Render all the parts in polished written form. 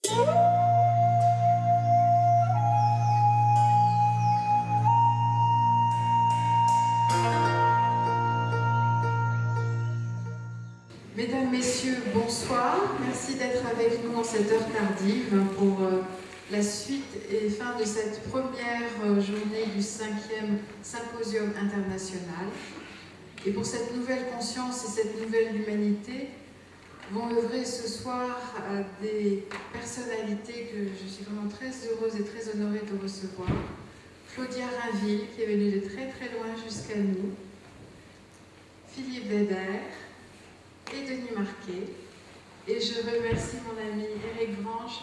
Mesdames, Messieurs, bonsoir. Merci d'être avec nous en cette heure tardive pour la suite et fin de cette première journée du 5e Symposium international. Et pour cette nouvelle conscience et cette nouvelle humanité, vont œuvrer ce soir des personnalités que je suis vraiment très heureuse et très honorée de recevoir. Claudia Rainville, qui est venue de très très loin jusqu'à nous, Philippe Weber et Denis Marquet. Et je remercie mon ami Éric Grange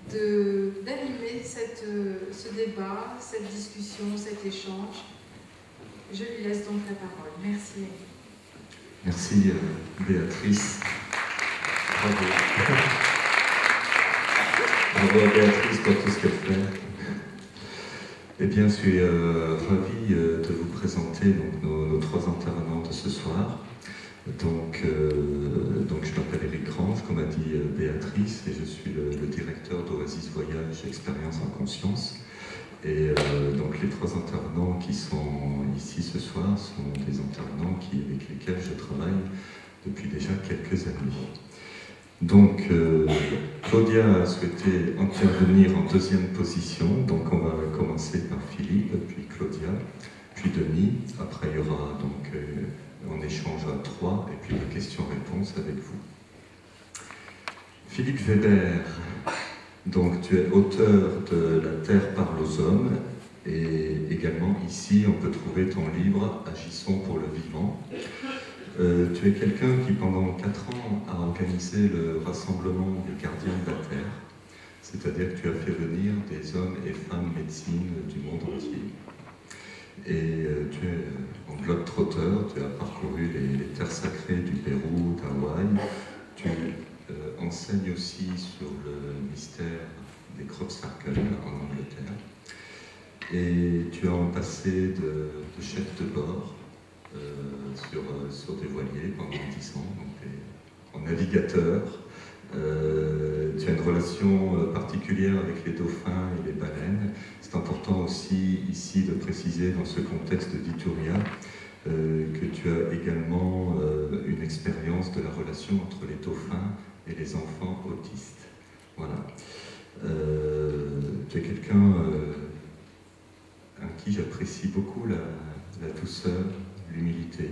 d'animer ce débat, cette discussion, cet échange. Je lui laisse donc la parole. Merci. Merci Béatrice. Bravo. Bravo à Béatrice pour tout ce qu'elle fait. Eh bien, je suis ravi de vous présenter donc, nos trois intervenants de ce soir. Donc je m'appelle Éric Grange, comme a dit Béatrice, et je suis le directeur d'Oasis Voyage Expérience en Conscience. Et donc les trois intervenants qui sont ici ce soir sont des intervenants avec lesquels je travaille depuis déjà quelques années. Donc Claudia a souhaité intervenir en deuxième position, donc on va commencer par Philippe, puis Claudia, puis Denis. Après il y aura donc on échange à trois, et puis une question-réponse avec vous. Philippe Weber, donc tu es auteur de La Terre parle aux hommes, et également ici on peut trouver ton livre Agissons pour le vivant. Tu es quelqu'un qui pendant 4 ans a organisé le rassemblement des gardiens de la Terre, c'est-à-dire que tu as fait venir des hommes et femmes médecines du monde entier. Et tu es en globe-trotteur, tu as parcouru les terres sacrées du Pérou, d'Hawaï. Tu enseignes aussi sur le mystère des crop circles en Angleterre. Et tu as un passé de chef de bord sur des voiliers pendant 10 ans, donc en navigateur. Tu as une relation particulière avec les dauphins et les baleines. C'est important aussi ici de préciser dans ce contexte d'Ituria que tu as également une expérience de la relation entre les dauphins et les enfants autistes. Voilà. Tu es quelqu'un à qui j'apprécie beaucoup la douceur, l'humilité.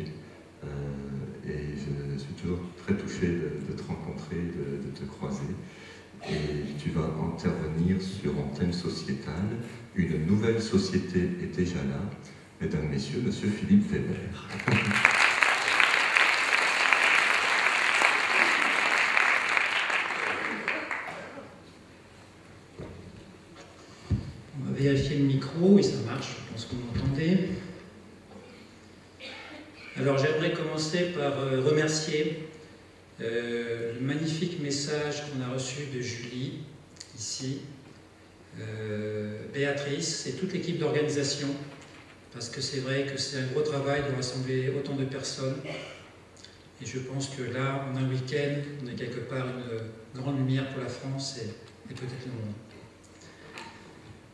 Et je suis toujours très touché de te rencontrer, de te croiser. Et tu vas intervenir sur un thème sociétal. Une nouvelle société est déjà là. Mesdames, Messieurs, Monsieur Philippe Weber. On va vérifier le micro, et ça marche, je pense que vous m'entendez. Alors j'aimerais commencer par remercier le magnifique message qu'on a reçu de Julie, ici, Béatrice et toute l'équipe d'organisation, parce que c'est vrai que c'est un gros travail de rassembler autant de personnes. Et je pense que là, en un week-end, on est quelque part une grande lumière pour la France et peut-être le monde.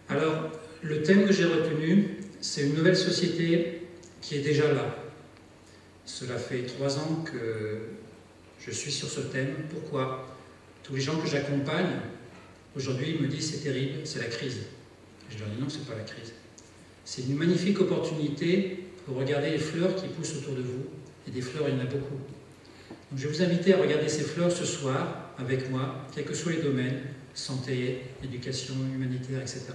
Alors, le thème que j'ai retenu, c'est une nouvelle société qui est déjà là. Cela fait 3 ans que je suis sur ce thème. Pourquoi? Tous les gens que j'accompagne, aujourd'hui, ils me disent c'est terrible, c'est la crise. Je leur dis non, c'est pas la crise. C'est une magnifique opportunité pour regarder les fleurs qui poussent autour de vous. Et des fleurs, il y en a beaucoup. Donc, je vais vous inviter à regarder ces fleurs ce soir avec moi, quels que soient les domaines, santé, éducation, humanitaire, etc.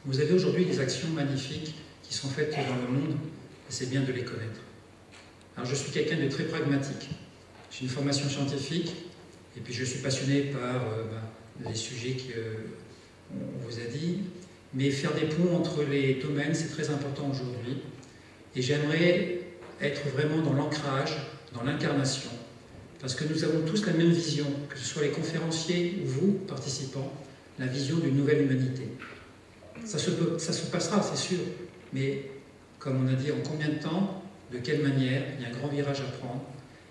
Vous avez aujourd'hui des actions magnifiques qui sont faites dans le monde, et c'est bien de les connaître. Alors je suis quelqu'un de très pragmatique. J'ai une formation scientifique, et puis je suis passionné par les sujets qu'on vous a dit, mais faire des ponts entre les domaines, c'est très important aujourd'hui. Et j'aimerais être vraiment dans l'ancrage, dans l'incarnation, parce que nous avons tous la même vision, que ce soit les conférenciers ou vous, participants, la vision d'une nouvelle humanité. Ça se passera, c'est sûr, mais comme on a dit, en combien de temps, de quelle manière, il y a un grand virage à prendre,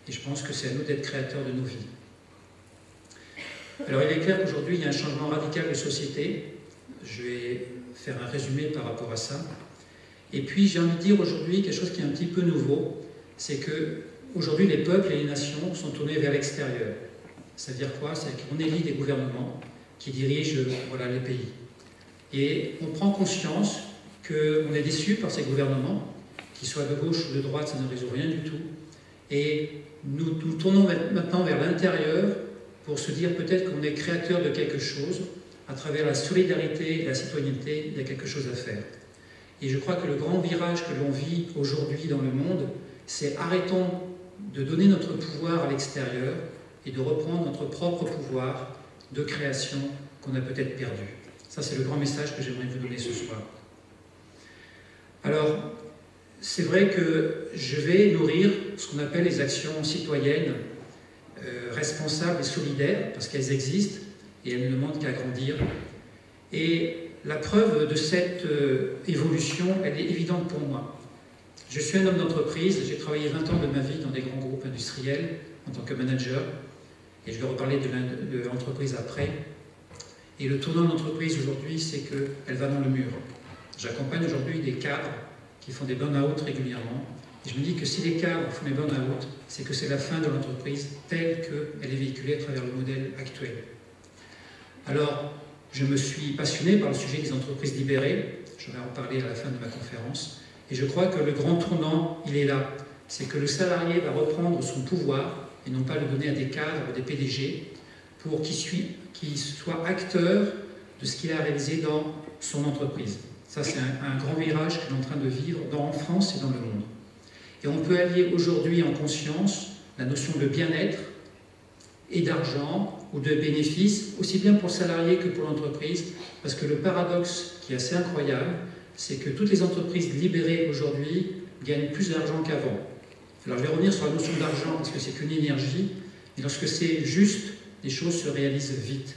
et je pense que c'est à nous d'être créateurs de nos vies. Alors il est clair qu'aujourd'hui il y a un changement radical de société. Je vais faire un résumé par rapport à ça. Et puis j'ai envie de dire aujourd'hui quelque chose qui est un petit peu nouveau, c'est que aujourd'hui les peuples et les nations sont tournés vers l'extérieur. C'est-à-dire quoi? C'est qu'on élit des gouvernements qui dirigent les pays. Et on prend conscience qu'on est déçu par ces gouvernements, qu'ils soient de gauche ou de droite, ça ne résout rien du tout. Et nous tournons maintenant vers l'intérieur pour se dire peut-être qu'on est créateur de quelque chose. À travers la solidarité et la citoyenneté, il y a quelque chose à faire. Et je crois que le grand virage que l'on vit aujourd'hui dans le monde, c'est arrêtons de donner notre pouvoir à l'extérieur et de reprendre notre propre pouvoir de création qu'on a peut-être perdu. Ça, c'est le grand message que j'aimerais vous donner ce soir. Alors, c'est vrai que je vais nourrir ce qu'on appelle les actions citoyennes responsables et solidaires, parce qu'elles existent et elles ne demandent qu'à grandir. Et la preuve de cette évolution, elle est évidente pour moi. Je suis un homme d'entreprise, j'ai travaillé 20 ans de ma vie dans des grands groupes industriels en tant que manager, et je vais reparler de l'entreprise après. Et le tournant de l'entreprise aujourd'hui, c'est qu'elle va dans le mur. J'accompagne aujourd'hui des cadres qui font des burn-out régulièrement, et je me dis que si les cadres font des burn-out, c'est que c'est la fin de l'entreprise telle qu'elle est véhiculée à travers le modèle actuel. Alors, je me suis passionné par le sujet des entreprises libérées, je vais en parler à la fin de ma conférence, et je crois que le grand tournant, il est là. C'est que le salarié va reprendre son pouvoir, et non pas le donner à des cadres ou des PDG, pour qu'il soit acteur de ce qu'il a réalisé dans son entreprise. Ça, c'est un grand virage que l'on est en train de vivre en France et dans le monde. Et on peut allier aujourd'hui en conscience la notion de bien-être et d'argent ou de bénéfices, aussi bien pour le salarié que pour l'entreprise, parce que le paradoxe qui est assez incroyable, c'est que toutes les entreprises libérées aujourd'hui gagnent plus d'argent qu'avant. Alors je vais revenir sur la notion d'argent, parce que c'est qu'une énergie, et lorsque c'est juste, les choses se réalisent vite.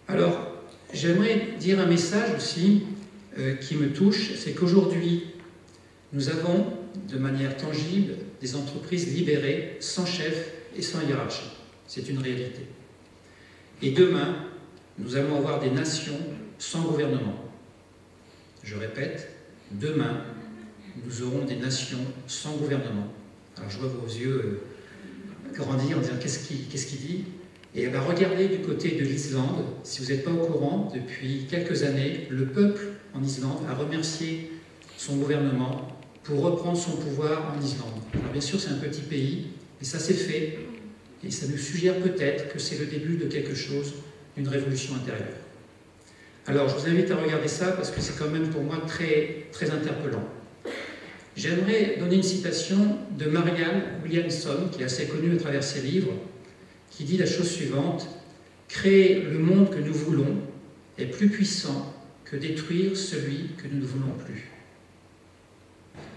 Alors, j'aimerais dire un message aussi qui me touche, c'est qu'aujourd'hui, nous avons de manière tangible des entreprises libérées, sans chef et sans hiérarchie. C'est une réalité. Et demain, nous allons avoir des nations sans gouvernement. Je répète, demain, nous aurons des nations sans gouvernement. Alors je vois vos yeux grandir en disant qu'est-ce qu'il dit? Et ben, regardez du côté de l'Islande, si vous n'êtes pas au courant, depuis quelques années, le peuple en Islande a remercié son gouvernement pour reprendre son pouvoir en Islande. Alors bien sûr, c'est un petit pays, mais ça s'est fait, et ça nous suggère peut-être que c'est le début de quelque chose, d'une révolution intérieure. Alors, je vous invite à regarder ça, parce que c'est quand même pour moi très, très interpellant. J'aimerais donner une citation de Marianne Williamson, qui est assez connue à travers ses livres, qui dit la chose suivante: « Créer le monde que nous voulons est plus puissant que détruire celui que nous ne voulons plus. »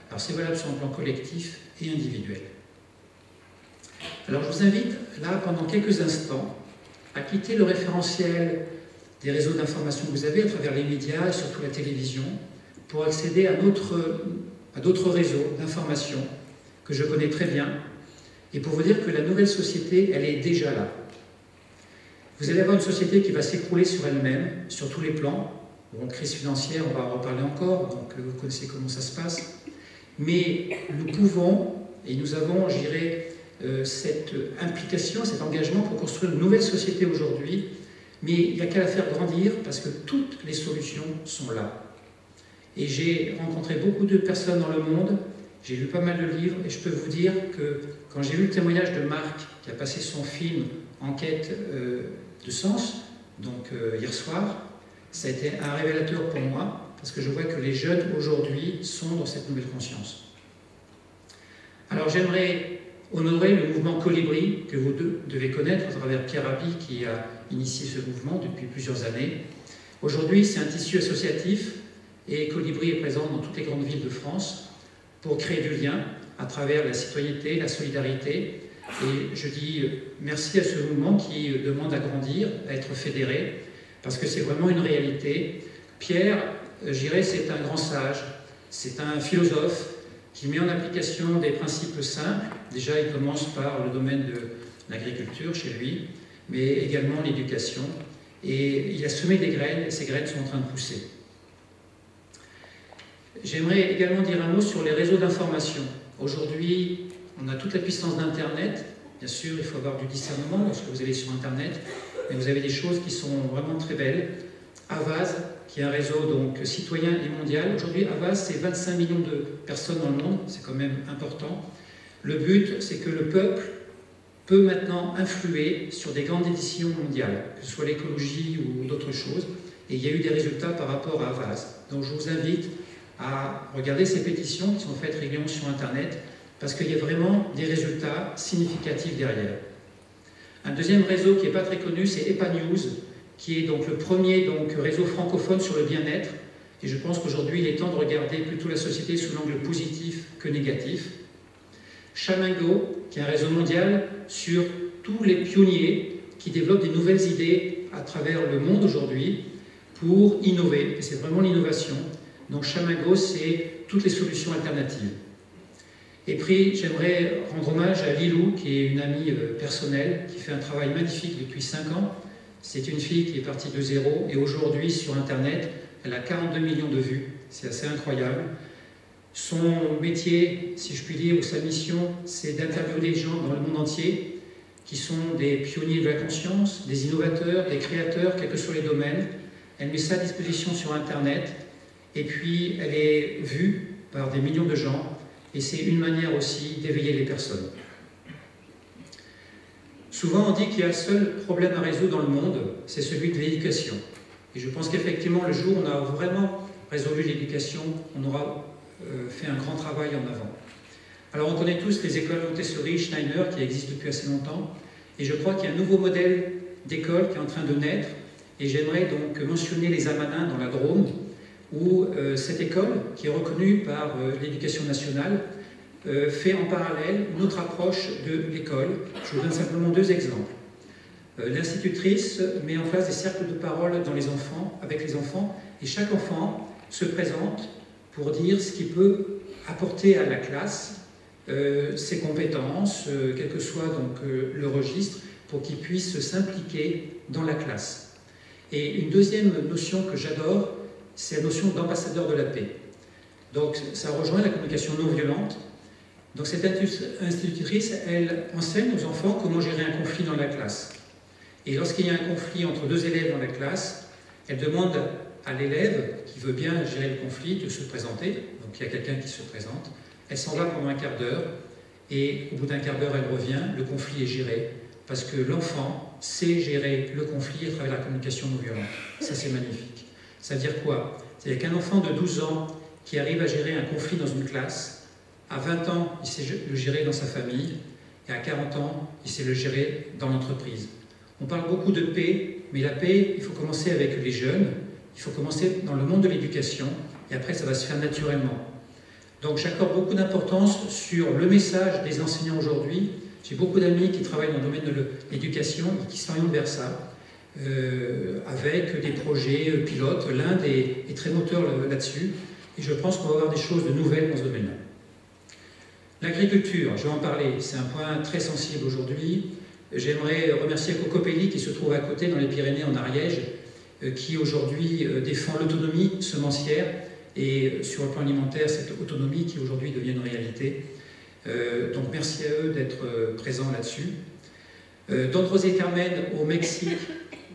Alors c'est valable sur un plan collectif et individuel. Alors je vous invite, là, pendant quelques instants, à quitter le référentiel des réseaux d'information que vous avez à travers les médias et surtout la télévision, pour accéder à d'autres réseaux d'information que je connais très bien, et pour vous dire que la nouvelle société, elle est déjà là. Vous allez avoir une société qui va s'écrouler sur elle-même, sur tous les plans. Bon, crise financière, on va en reparler encore, donc vous connaissez comment ça se passe. Mais nous pouvons, et nous avons, je dirais, cette implication, cet engagement pour construire une nouvelle société aujourd'hui, mais il n'y a qu'à la faire grandir parce que toutes les solutions sont là. Et j'ai rencontré beaucoup de personnes dans le monde, j'ai lu pas mal de livres, et je peux vous dire que quand j'ai lu le témoignage de Marc, qui a passé son film Enquête de sens, donc hier soir, ça a été un révélateur pour moi, parce que je vois que les jeunes aujourd'hui sont dans cette nouvelle conscience. Alors j'aimerais honorer le mouvement Colibri, que vous devez connaître à travers Pierre Rabhi, qui a initié ce mouvement depuis plusieurs années. Aujourd'hui, c'est un tissu associatif, et Colibri est présent dans toutes les grandes villes de France pour créer du lien à travers la citoyenneté, la solidarité. Et je dis merci à ce mouvement qui demande à grandir, à être fédéré, parce que c'est vraiment une réalité. Pierre, je dirais, c'est un grand sage, c'est un philosophe qui met en application des principes simples. Déjà, il commence par le domaine de l'agriculture chez lui, mais également l'éducation. Et il a semé des graines, et ces graines sont en train de pousser. J'aimerais également dire un mot sur les réseaux d'information. Aujourd'hui, on a toute la puissance d'Internet. Bien sûr, il faut avoir du discernement lorsque vous allez sur Internet, mais vous avez des choses qui sont vraiment très belles. Avaz, qui est un réseau donc citoyen et mondial. Aujourd'hui, Avaz, c'est 25 millions de personnes dans le monde, c'est quand même important. Le but, c'est que le peuple peut maintenant influer sur des grandes décisions mondiales, que ce soit l'écologie ou d'autres choses. Et il y a eu des résultats par rapport à Avaz. Donc je vous invite à regarder ces pétitions qui sont faites régulièrement sur Internet, parce qu'il y a vraiment des résultats significatifs derrière. Un deuxième réseau qui n'est pas très connu, c'est EPAnews, qui est donc le premier réseau francophone sur le bien-être. Et je pense qu'aujourd'hui, il est temps de regarder plutôt la société sous l'angle positif que négatif. Shamango, qui est un réseau mondial sur tous les pionniers qui développent des nouvelles idées à travers le monde aujourd'hui pour innover. Et c'est vraiment l'innovation. Donc Shamango, c'est toutes les solutions alternatives. Et puis, j'aimerais rendre hommage à Lilou, qui est une amie personnelle, qui fait un travail magnifique depuis 5 ans. C'est une fille qui est partie de zéro, et aujourd'hui, sur Internet, elle a 42 millions de vues. C'est assez incroyable. Son métier, si je puis dire, ou sa mission, c'est d'interviewer des gens dans le monde entier, qui sont des pionniers de la conscience, des innovateurs, des créateurs, quels que soient les domaines. Elle met ça à disposition sur Internet, et puis elle est vue par des millions de gens. Et c'est une manière aussi d'éveiller les personnes. Souvent, on dit qu'il y a un seul problème à résoudre dans le monde, c'est celui de l'éducation. Et je pense qu'effectivement, le jour où on a vraiment résolu l'éducation, on aura fait un grand travail en avant. Alors, on connaît tous les écoles Montessori, Schneider, qui existent depuis assez longtemps. Et je crois qu'il y a un nouveau modèle d'école qui est en train de naître. Et j'aimerais donc mentionner les Amanins dans la Drôme, où cette école, qui est reconnue par l'Éducation nationale, fait en parallèle une autre approche de l'école. Je vous donne simplement 2 exemples. L'institutrice met en place des cercles de parole avec les enfants, et chaque enfant se présente pour dire ce qu'il peut apporter à la classe, ses compétences, quel que soit donc, le registre, pour qu'il puisse s'impliquer dans la classe. Et une deuxième notion que j'adore, c'est la notion d'ambassadeur de la paix. Donc ça rejoint la communication non violente. Donc cette institutrice, elle enseigne aux enfants comment gérer un conflit dans la classe. Et lorsqu'il y a un conflit entre 2 élèves dans la classe, elle demande à l'élève qui veut bien gérer le conflit de se présenter. Donc il y a quelqu'un qui se présente. Elle s'en va pendant un quart d'heure et au bout d'un quart d'heure, elle revient. Le conflit est géré parce que l'enfant sait gérer le conflit à travers la communication non violente. Ça, c'est magnifique. Ça veut dire quoi? C'est-à-dire qu'un enfant de 12 ans qui arrive à gérer un conflit dans une classe, à 20 ans, il sait le gérer dans sa famille, et à 40 ans, il sait le gérer dans l'entreprise. On parle beaucoup de paix, mais la paix, il faut commencer avec les jeunes, il faut commencer dans le monde de l'éducation, et après, ça va se faire naturellement. Donc, j'accorde beaucoup d'importance sur le message des enseignants aujourd'hui. J'ai beaucoup d'amis qui travaillent dans le domaine de l'éducation et qui s'orientent vers ça. Avec des projets pilotes. L'Inde est très moteur là-dessus, et je pense qu'on va avoir des choses de nouvelles dans ce domaine-là. L'agriculture, je vais en parler, c'est un point très sensible aujourd'hui. J'aimerais remercier Cocopelli qui se trouve à côté dans les Pyrénées en Ariège, qui aujourd'hui défend l'autonomie semencière, et sur le plan alimentaire, cette autonomie qui aujourd'hui devient une réalité. Donc merci à eux d'être présents là-dessus. Don José Carmen au Mexique,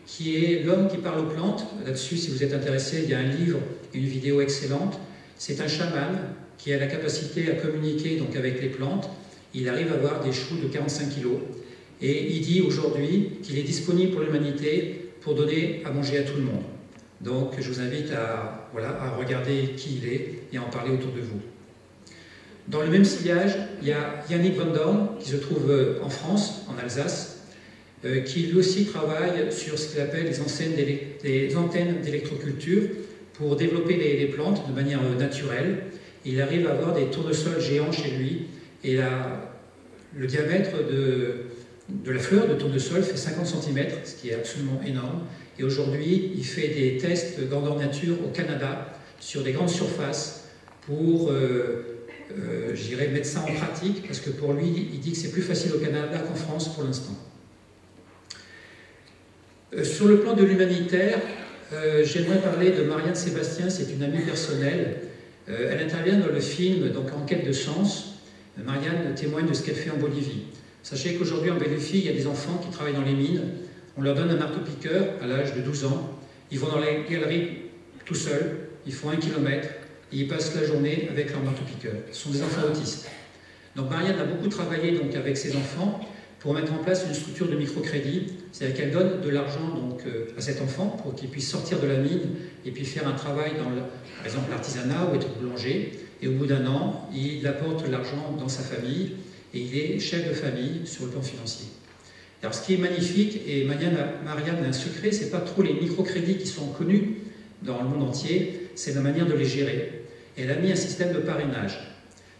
qui est l'homme qui parle aux plantes. Là-dessus, si vous êtes intéressé, il y a un livre et une vidéo excellente. C'est un chaman qui a la capacité à communiquer donc, avec les plantes. Il arrive à avoir des choux de 45 kg. Et il dit aujourd'hui qu'il est disponible pour l'humanité pour donner à manger à tout le monde. Donc je vous invite à regarder qui il est et à en parler autour de vous. Dans le même sillage, il y a Yannick Van Dorn, qui se trouve en France, en Alsace, qui lui aussi travaille sur ce qu'il appelle des antennes d'électroculture pour développer les plantes de manière naturelle. Il arrive à avoir des tournesols géants chez lui, et le diamètre de la fleur de tournesol fait 50 cm, ce qui est absolument énorme. Et aujourd'hui, il fait des tests grandeur nature au Canada sur des grandes surfaces pour mettre ça en pratique, parce que pour lui, il dit que c'est plus facile au Canada qu'en France pour l'instant. Sur le plan de l'humanitaire, j'aimerais parler de Marianne Sébastien, c'est une amie personnelle. Elle intervient dans le film donc En quête de sens. Marianne témoigne de ce qu'elle fait en Bolivie. Sachez qu'aujourd'hui en Bolivie, il y a des enfants qui travaillent dans les mines. On leur donne un marteau-piqueur à l'âge de 12 ans. Ils vont dans les galeries tout seuls, ils font 1 kilomètre, et ils passent la journée avec leur marteau-piqueur. Ce sont des enfants autistes. Donc Marianne a beaucoup travaillé donc, avec ses enfants pour mettre en place une structure de microcrédit, c'est-à-dire qu'elle donne de l'argent à cet enfant pour qu'il puisse sortir de la mine et puis faire un travail dans, par exemple, l'artisanat ou être boulanger. Et au bout d'1 an, il apporte l'argent dans sa famille et il est chef de famille sur le plan financier. Alors ce qui est magnifique, et Marianne a un secret, c'est pas trop les microcrédits qui sont connus dans le monde entier, c'est la manière de les gérer. Et elle a mis un système de parrainage.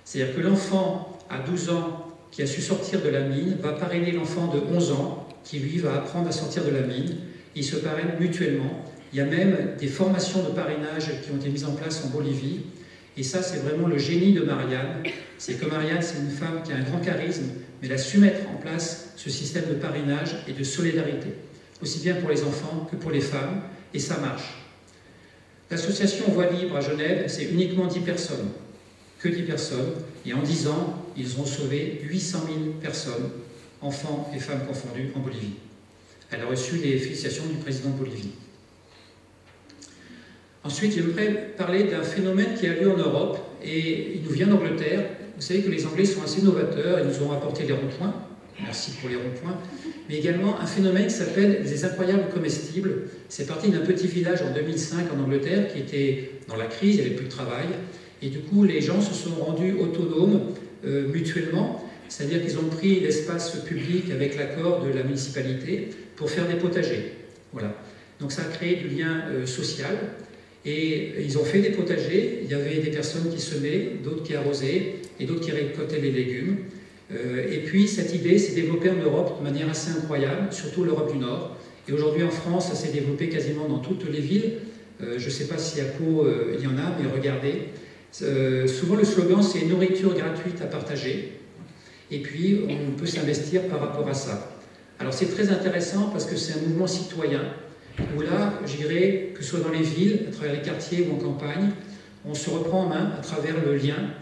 C'est-à-dire que l'enfant à 12 ans qui a su sortir de la mine va parrainer l'enfant de 11 ans qui lui va apprendre à sortir de la mine. Ils se parrainent mutuellement. Il y a même des formations de parrainage qui ont été mises en place en Bolivie. Et ça, c'est vraiment le génie de Marianne. C'est que Marianne, c'est une femme qui a un grand charisme, mais elle a su mettre en place ce système de parrainage et de solidarité, aussi bien pour les enfants que pour les femmes, et ça marche. L'association Voix Libre à Genève, c'est uniquement 10 personnes, que 10 personnes, et en 10 ans, ils ont sauvé 800 000 personnes, enfants et femmes confondus, en Bolivie. Elle a reçu les félicitations du président de Bolivie. Ensuite, j'aimerais parler d'un phénomène qui a lieu en Europe, et il nous vient d'Angleterre. Vous savez que les Anglais sont assez novateurs, ils nous ont apporté les ronds-points, merci pour les ronds-points, mais également un phénomène qui s'appelle les incroyables comestibles. C'est parti d'un petit village en 2005 en Angleterre qui était dans la crise, il n'y avait plus de travail, et du coup les gens se sont rendus autonomes mutuellement, c'est-à-dire qu'ils ont pris l'espace public avec l'accord de la municipalité pour faire des potagers. Voilà. Donc ça a créé du lien social. Et ils ont fait des potagers, il y avait des personnes qui semaient, d'autres qui arrosaient, et d'autres qui récoltaient les légumes. Et puis cette idée s'est développée en Europe de manière assez incroyable, surtout l'Europe du Nord. Et aujourd'hui en France, ça s'est développé quasiment dans toutes les villes. Je ne sais pas si à Pau il y en a, mais regardez. Souvent le slogan c'est « nourriture gratuite à partager ». Et puis on peut s'investir par rapport à ça. Alors c'est très intéressant parce que c'est un mouvement citoyen, où là, je dirais, que ce soit dans les villes, à travers les quartiers ou en campagne, on se reprend en main à travers le lien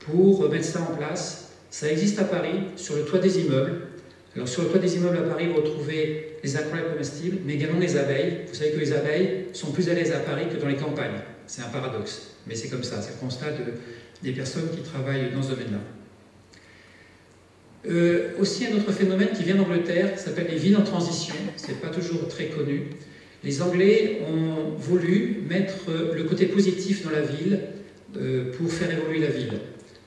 pour mettre ça en place. Ça existe à Paris, sur le toit des immeubles. Alors sur le toit des immeubles à Paris, vous retrouvez les incroyables comestibles, mais également les abeilles. Vous savez que les abeilles sont plus à l'aise à Paris que dans les campagnes. C'est un paradoxe, mais c'est comme ça, c'est le constat des personnes qui travaillent dans ce domaine-là. Aussi un autre phénomène qui vient d'Angleterre, qui s'appelle les villes en transition. C'est pas toujours très connu. Les Anglais ont voulu mettre le côté positif dans la ville pour faire évoluer la ville,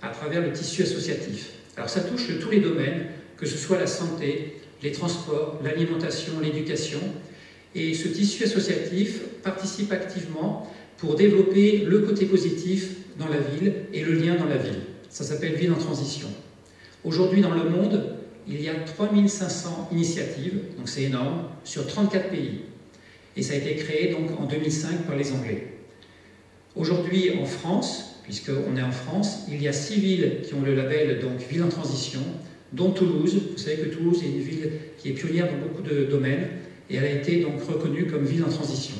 à travers le tissu associatif. Alors ça touche tous les domaines, que ce soit la santé, les transports, l'alimentation, l'éducation. Et ce tissu associatif participe activement pour développer le côté positif dans la ville et le lien dans la ville. Ça s'appelle Ville en transition. Aujourd'hui dans le monde, il y a 3500 initiatives, donc c'est énorme, sur 34 pays. Et ça a été créé donc en 2005 par les Anglais. Aujourd'hui en France, puisqu'on est en France, il y a 6 villes qui ont le label donc Ville en transition, dont Toulouse. Vous savez que Toulouse est une ville qui est pionnière dans beaucoup de domaines, et elle a été donc reconnue comme ville en transition.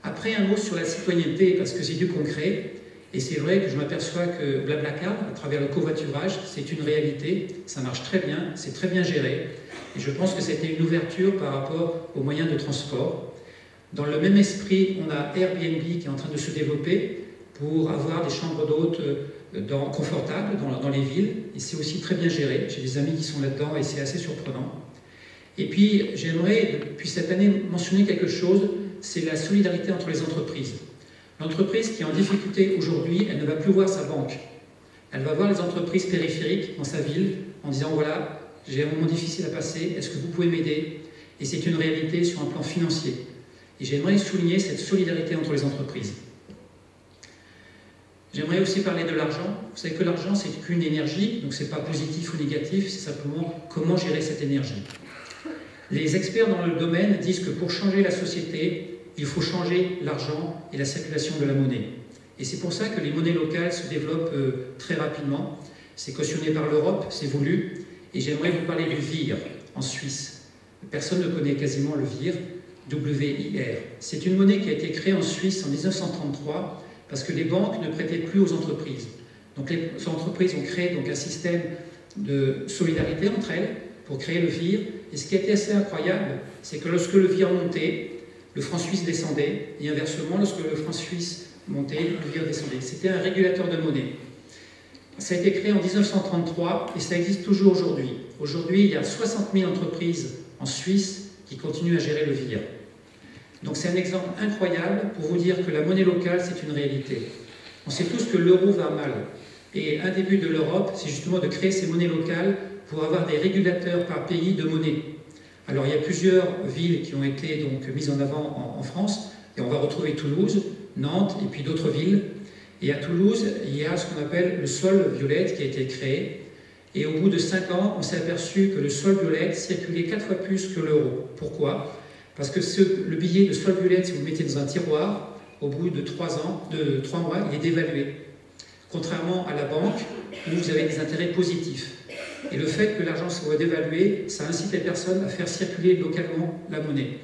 Après un mot sur la citoyenneté, parce que c'est du concret, et c'est vrai que je m'aperçois que Blablacar, à travers le covoiturage, c'est une réalité, ça marche très bien, c'est très bien géré, et je pense que c'était une ouverture par rapport aux moyens de transport. Dans le même esprit, on a Airbnb qui est en train de se développer pour avoir des chambres d'hôtes confortables dans les villes, et c'est aussi très bien géré. J'ai des amis qui sont là-dedans et c'est assez surprenant. Et puis, j'aimerais, depuis cette année, mentionner quelque chose, c'est la solidarité entre les entreprises. L'entreprise qui est en difficulté aujourd'hui, elle ne va plus voir sa banque. Elle va voir les entreprises périphériques dans sa ville en disant « Voilà, j'ai un moment difficile à passer, est-ce que vous pouvez m'aider ?» Et c'est une réalité sur un plan financier. Et j'aimerais souligner cette solidarité entre les entreprises. J'aimerais aussi parler de l'argent. Vous savez que l'argent, c'est qu'une énergie, donc ce n'est pas positif ou négatif, c'est simplement comment gérer cette énergie. Les experts dans le domaine disent que pour changer la société, il faut changer l'argent et la circulation de la monnaie. Et c'est pour ça que les monnaies locales se développent très rapidement. C'est cautionné par l'Europe, c'est voulu. Et j'aimerais vous parler du VIR en Suisse. Personne ne connaît quasiment le VIR, W-I-R. C'est une monnaie qui a été créée en Suisse en 1933 parce que les banques ne prêtaient plus aux entreprises. Donc les entreprises ont créé donc un système de solidarité entre elles pour créer le VIR. Et ce qui était assez incroyable, c'est que lorsque le VIR montait, le franc suisse descendait, et inversement, lorsque le franc suisse montait, le VIR descendait. C'était un régulateur de monnaie. Ça a été créé en 1933 et ça existe toujours aujourd'hui. Aujourd'hui, il y a 60 000 entreprises en Suisse qui continuent à gérer le VIR. Donc c'est un exemple incroyable pour vous dire que la monnaie locale, c'est une réalité. On sait tous que l'euro va mal. Et un des buts de l'Europe, c'est justement de créer ces monnaies locales pour avoir des régulateurs par pays de monnaie. Alors il y a plusieurs villes qui ont été donc mises en avant en France, et on va retrouver Toulouse, Nantes et puis d'autres villes. Et à Toulouse, il y a ce qu'on appelle le sol violette qui a été créé. Et au bout de 5 ans, on s'est aperçu que le sol violette circulait 4 fois plus que l'euro. Pourquoi? Parce que le billet de sol violette, si vous le mettez dans un tiroir, au bout de 3 mois, il est dévalué. Contrairement à la banque, où vous avez des intérêts positifs. Et le fait que l'argent soit dévalué, ça incite les personnes à faire circuler localement la monnaie.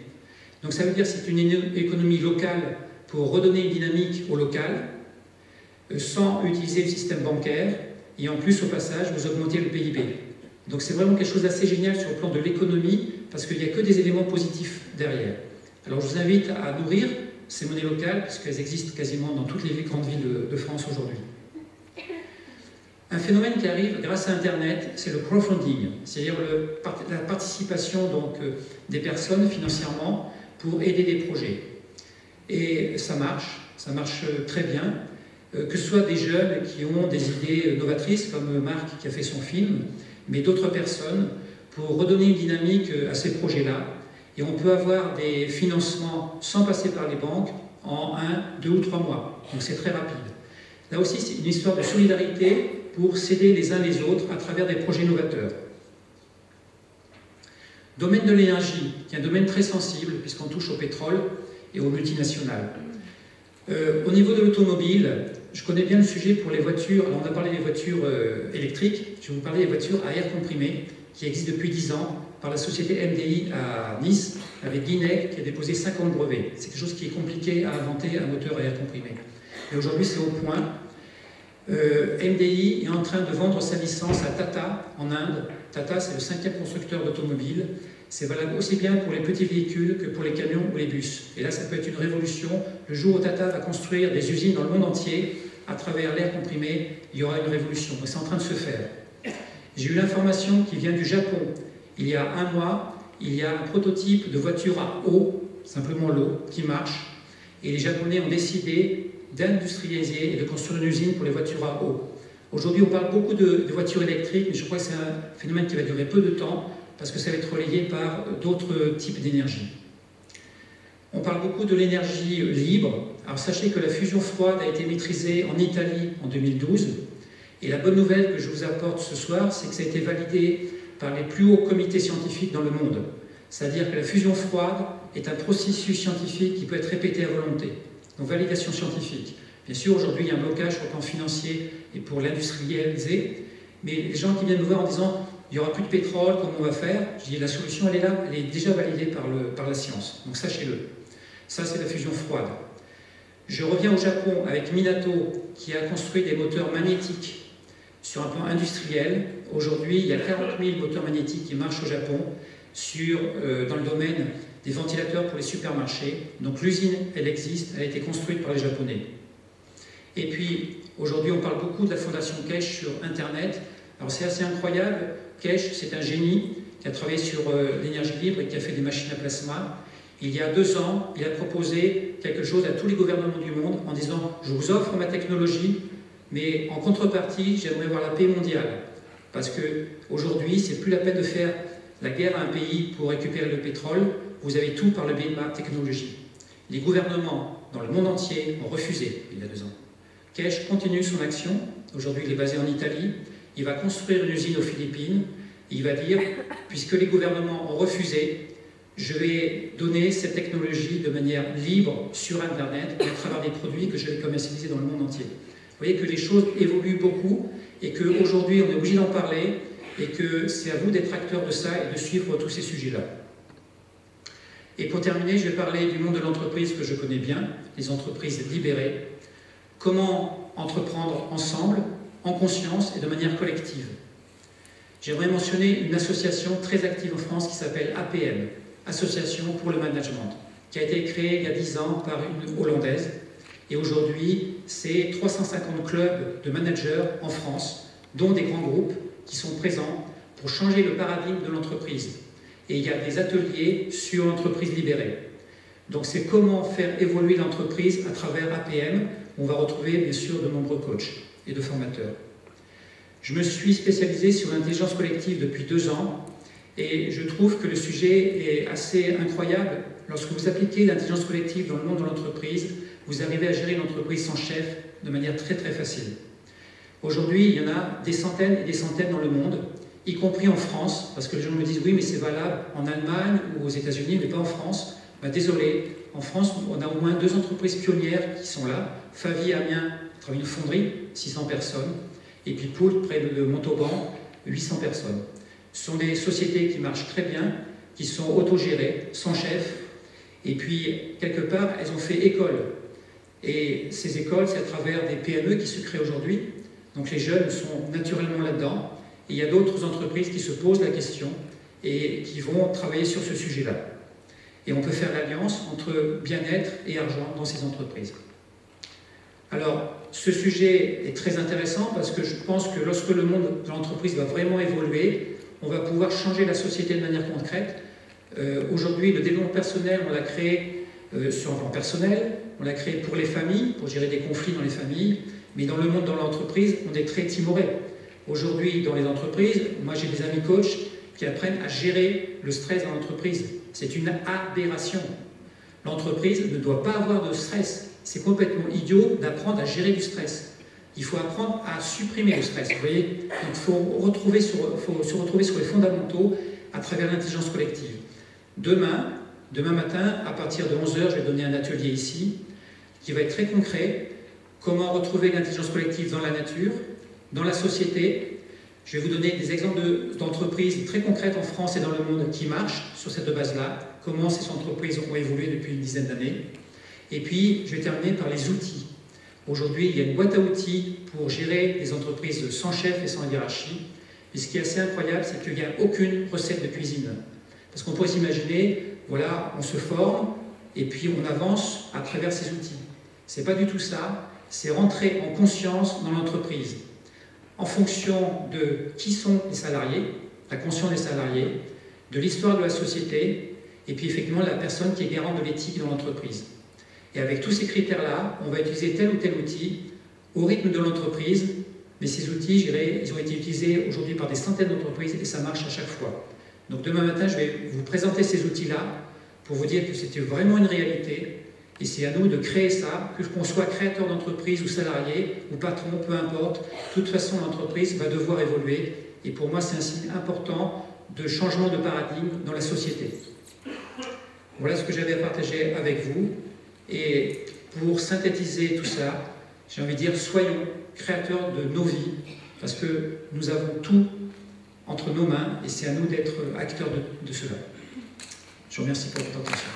Donc ça veut dire que c'est une économie locale pour redonner une dynamique au local, sans utiliser le système bancaire, et en plus, au passage, vous augmentez le PIB. Donc c'est vraiment quelque chose d'assez génial sur le plan de l'économie, parce qu'il n'y a que des éléments positifs derrière. Alors je vous invite à nourrir ces monnaies locales, puisqu'elles existent quasiment dans toutes les grandes villes de France aujourd'hui. Un phénomène qui arrive grâce à Internet, c'est le crowdfunding, c'est-à-dire la participation donc, des personnes financièrement pour aider des projets. Et ça marche très bien, que ce soit des jeunes qui ont des idées novatrices, comme Marc qui a fait son film, mais d'autres personnes, pour redonner une dynamique à ces projets-là. Et on peut avoir des financements sans passer par les banques en 1, 2 ou 3 mois. Donc c'est très rapide. Là aussi, c'est une histoire de solidarité pour s'aider les uns les autres à travers des projets novateurs. Domaine de l'énergie, qui est un domaine très sensible, puisqu'on touche au pétrole et aux multinationales. Au niveau de l'automobile, je connais bien le sujet pour les voitures. Alors on a parlé des voitures électriques, je vais vous parler des voitures à air comprimé, qui existent depuis 10 ans, par la société MDI à Nice, avec Guinée, qui a déposé 50 brevets. C'est quelque chose qui est compliqué à inventer, un moteur à air comprimé. Et aujourd'hui, c'est au point. MDI est en train de vendre sa licence à Tata, en Inde. Tata, c'est le 5e constructeur d'automobiles. C'est valable aussi bien pour les petits véhicules que pour les camions ou les bus. Et là, ça peut être une révolution. Le jour où Tata va construire des usines dans le monde entier, à travers l'air comprimé, il y aura une révolution. Et c'est en train de se faire. J'ai eu l'information qui vient du Japon. Il y a 1 mois, il y a un prototype de voiture à eau, simplement l'eau, qui marche. Et les Japonais ont décidé d'industrialiser et de construire une usine pour les voitures à eau. Aujourd'hui, on parle beaucoup de voitures électriques, mais je crois que c'est un phénomène qui va durer peu de temps, parce que ça va être relayé par d'autres types d'énergie. On parle beaucoup de l'énergie libre. Alors sachez que la fusion froide a été maîtrisée en Italie en 2012. Et la bonne nouvelle que je vous apporte ce soir, c'est que ça a été validé par les plus hauts comités scientifiques dans le monde. C'est-à-dire que la fusion froide est un processus scientifique qui peut être répété à volonté. Donc validation scientifique. Bien sûr, aujourd'hui, il y a un blocage sur le plan financier et pour l'industrialiser. Mais les gens qui viennent nous voir en disant il n'y aura plus de pétrole, comment on va faire? Je dis la solution, elle est là, elle est déjà validée par la science. Donc sachez-le. Ça, c'est la fusion froide. Je reviens au Japon avec Minato, qui a construit des moteurs magnétiques sur un plan industriel. Aujourd'hui, il y a 40 000 moteurs magnétiques qui marchent au Japon dans le domaine des ventilateurs pour les supermarchés. Donc l'usine, elle existe, elle a été construite par les Japonais. Et puis, aujourd'hui, on parle beaucoup de la fondation Kesh sur Internet. Alors c'est assez incroyable. Kesh, c'est un génie qui a travaillé sur l'énergie libre et qui a fait des machines à plasma. Il y a 2 ans, il a proposé quelque chose à tous les gouvernements du monde en disant « Je vous offre ma technologie, mais en contrepartie, j'aimerais voir la paix mondiale. » Parce qu'aujourd'hui, c'est plus la peine de faire la guerre à un pays pour récupérer le pétrole. Vous avez tout par le biais de ma technologie. Les gouvernements dans le monde entier ont refusé il y a 2 ans. Kesh continue son action. Aujourd'hui, il est basé en Italie. Il va construire une usine aux Philippines. Il va dire, puisque les gouvernements ont refusé, je vais donner cette technologie de manière libre sur Internet et à travers des produits que je vais commercialiser dans le monde entier. Vous voyez que les choses évoluent beaucoup et qu'aujourd'hui, on est obligé d'en parler et que c'est à vous d'être acteur de ça et de suivre tous ces sujets-là. Et pour terminer, je vais parler du monde de l'entreprise que je connais bien, les entreprises libérées. Comment entreprendre ensemble, en conscience et de manière collective. J'aimerais mentionner une association très active en France qui s'appelle APM, Association pour le Management, qui a été créée il y a 10 ans par une Hollandaise. Et aujourd'hui, c'est 350 clubs de managers en France, dont des grands groupes qui sont présents pour changer le paradigme de l'entreprise. Et il y a des ateliers sur l'entreprise libérée. Donc c'est comment faire évoluer l'entreprise à travers APM. On va retrouver bien sûr de nombreux coachs et de formateurs. Je me suis spécialisé sur l'intelligence collective depuis 2 ans et je trouve que le sujet est assez incroyable. Lorsque vous appliquez l'intelligence collective dans le monde de l'entreprise, vous arrivez à gérer une entreprise sans chef de manière très très facile. Aujourd'hui, il y en a des centaines et des centaines dans le monde, y compris en France, parce que les gens me disent « oui, mais c'est valable en Allemagne ou aux États-Unis, mais pas en France ». Ben, désolé, en France, on a au moins 2 entreprises pionnières qui sont là. Favi Amiens travaille une fonderie, 600 personnes, et puis Poult, près de Montauban, 800 personnes. Ce sont des sociétés qui marchent très bien, qui sont autogérées, sans chef, et puis, quelque part, elles ont fait école. Et ces écoles, c'est à travers des PME qui se créent aujourd'hui. Donc les jeunes sont naturellement là-dedans. Et il y a d'autres entreprises qui se posent la question et qui vont travailler sur ce sujet-là. Et on peut faire l'alliance entre bien-être et argent dans ces entreprises. Alors, ce sujet est très intéressant parce que je pense que lorsque le monde de l'entreprise va vraiment évoluer, on va pouvoir changer la société de manière concrète. Aujourd'hui, le développement personnel, on l'a créé sur un plan personnel, on l'a créé pour les familles, pour gérer des conflits dans les familles, mais dans le monde de l'entreprise, on est très timoré. Aujourd'hui, dans les entreprises, moi j'ai des amis coachs qui apprennent à gérer le stress dans l'entreprise. C'est une aberration. L'entreprise ne doit pas avoir de stress. C'est complètement idiot d'apprendre à gérer du stress. Il faut apprendre à supprimer le stress. Vous voyez, donc il faut se retrouver sur les fondamentaux à travers l'intelligence collective. Demain matin, à partir de 11h, je vais donner un atelier ici qui va être très concret. Comment retrouver l'intelligence collective dans la nature, dans la société. Je vais vous donner des exemples d'entreprises très concrètes en France et dans le monde qui marchent sur cette base-là, comment ces entreprises ont évolué depuis une dizaine d'années. Et puis, je vais terminer par les outils. Aujourd'hui, il y a une boîte à outils pour gérer des entreprises sans chef et sans hiérarchie. Et ce qui est assez incroyable, c'est qu'il n'y a aucune recette de cuisine. Parce qu'on pourrait s'imaginer, voilà, on se forme et puis on avance à travers ces outils. C'est pas du tout ça, c'est rentrer en conscience dans l'entreprise. En fonction de qui sont les salariés, la conscience des salariés, de l'histoire de la société, et puis effectivement la personne qui est garante de l'éthique dans l'entreprise. Et avec tous ces critères-là, on va utiliser tel ou tel outil au rythme de l'entreprise, mais ces outils, je dirais, ils ont été utilisés aujourd'hui par des centaines d'entreprises et ça marche à chaque fois. Donc demain matin, je vais vous présenter ces outils-là pour vous dire que c'était vraiment une réalité et c'est à nous de créer ça, que qu'on soit créateur d'entreprise ou salarié ou patron, peu importe. De toute façon, l'entreprise va devoir évoluer et pour moi, c'est un signe important de changement de paradigme dans la société. Voilà ce que j'avais à partager avec vous. Et pour synthétiser tout ça, j'ai envie de dire, soyons créateurs de nos vies, parce que nous avons tout entre nos mains, et c'est à nous d'être acteurs de cela. Je vous remercie pour votre attention.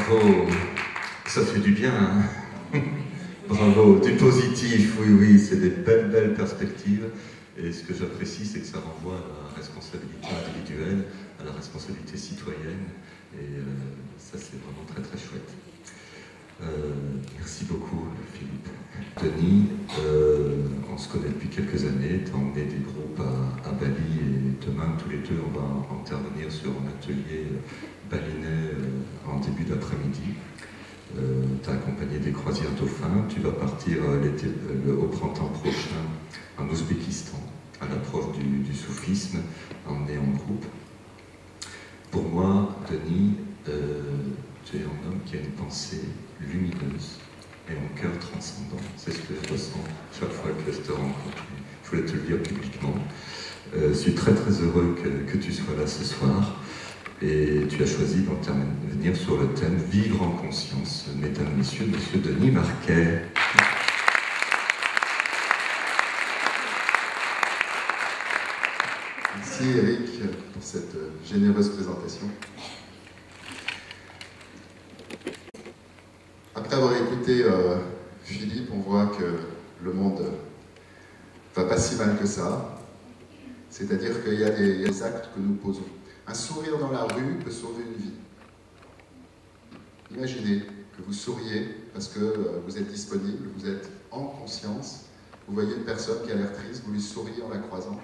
Bravo, ça fait du bien, hein. Bravo, du positif, oui, c'est des belles perspectives. Et ce que j'apprécie, c'est que ça renvoie à la responsabilité individuelle, à la responsabilité citoyenne. Et ça, c'est vraiment très chouette. Merci beaucoup, Philippe. Denis, on se connaît depuis quelques années. Tu as emmené des groupes à Bali et demain, tous les deux, on va intervenir sur un atelier balinais en début d'après-midi. Tu as accompagné des croisières dauphins. Tu vas partir au printemps prochain en Ouzbékistan, à l'approche du soufisme, emmené en groupe. Pour moi, Denis, tu es un homme qui a une pensée lumineuse et un cœur transcendant. C'est ce que je ressens chaque fois que je te rencontre. Je voulais te le dire publiquement. Je suis très heureux que tu sois là ce soir. Et tu as choisi d'intervenir sur le thème « Vivre en conscience ». Mesdames, Messieurs, Monsieur Denis Marquet. Merci Eric pour cette généreuse présentation. Après avoir écouté Philippe, on voit que le monde va pas si mal que ça. C'est-à-dire qu'il y a des actes que nous posons. Un sourire dans la rue peut sauver une vie. Imaginez que vous souriez parce que vous êtes disponible, vous êtes en conscience, vous voyez une personne qui a l'air triste, vous lui souriez en la croisant,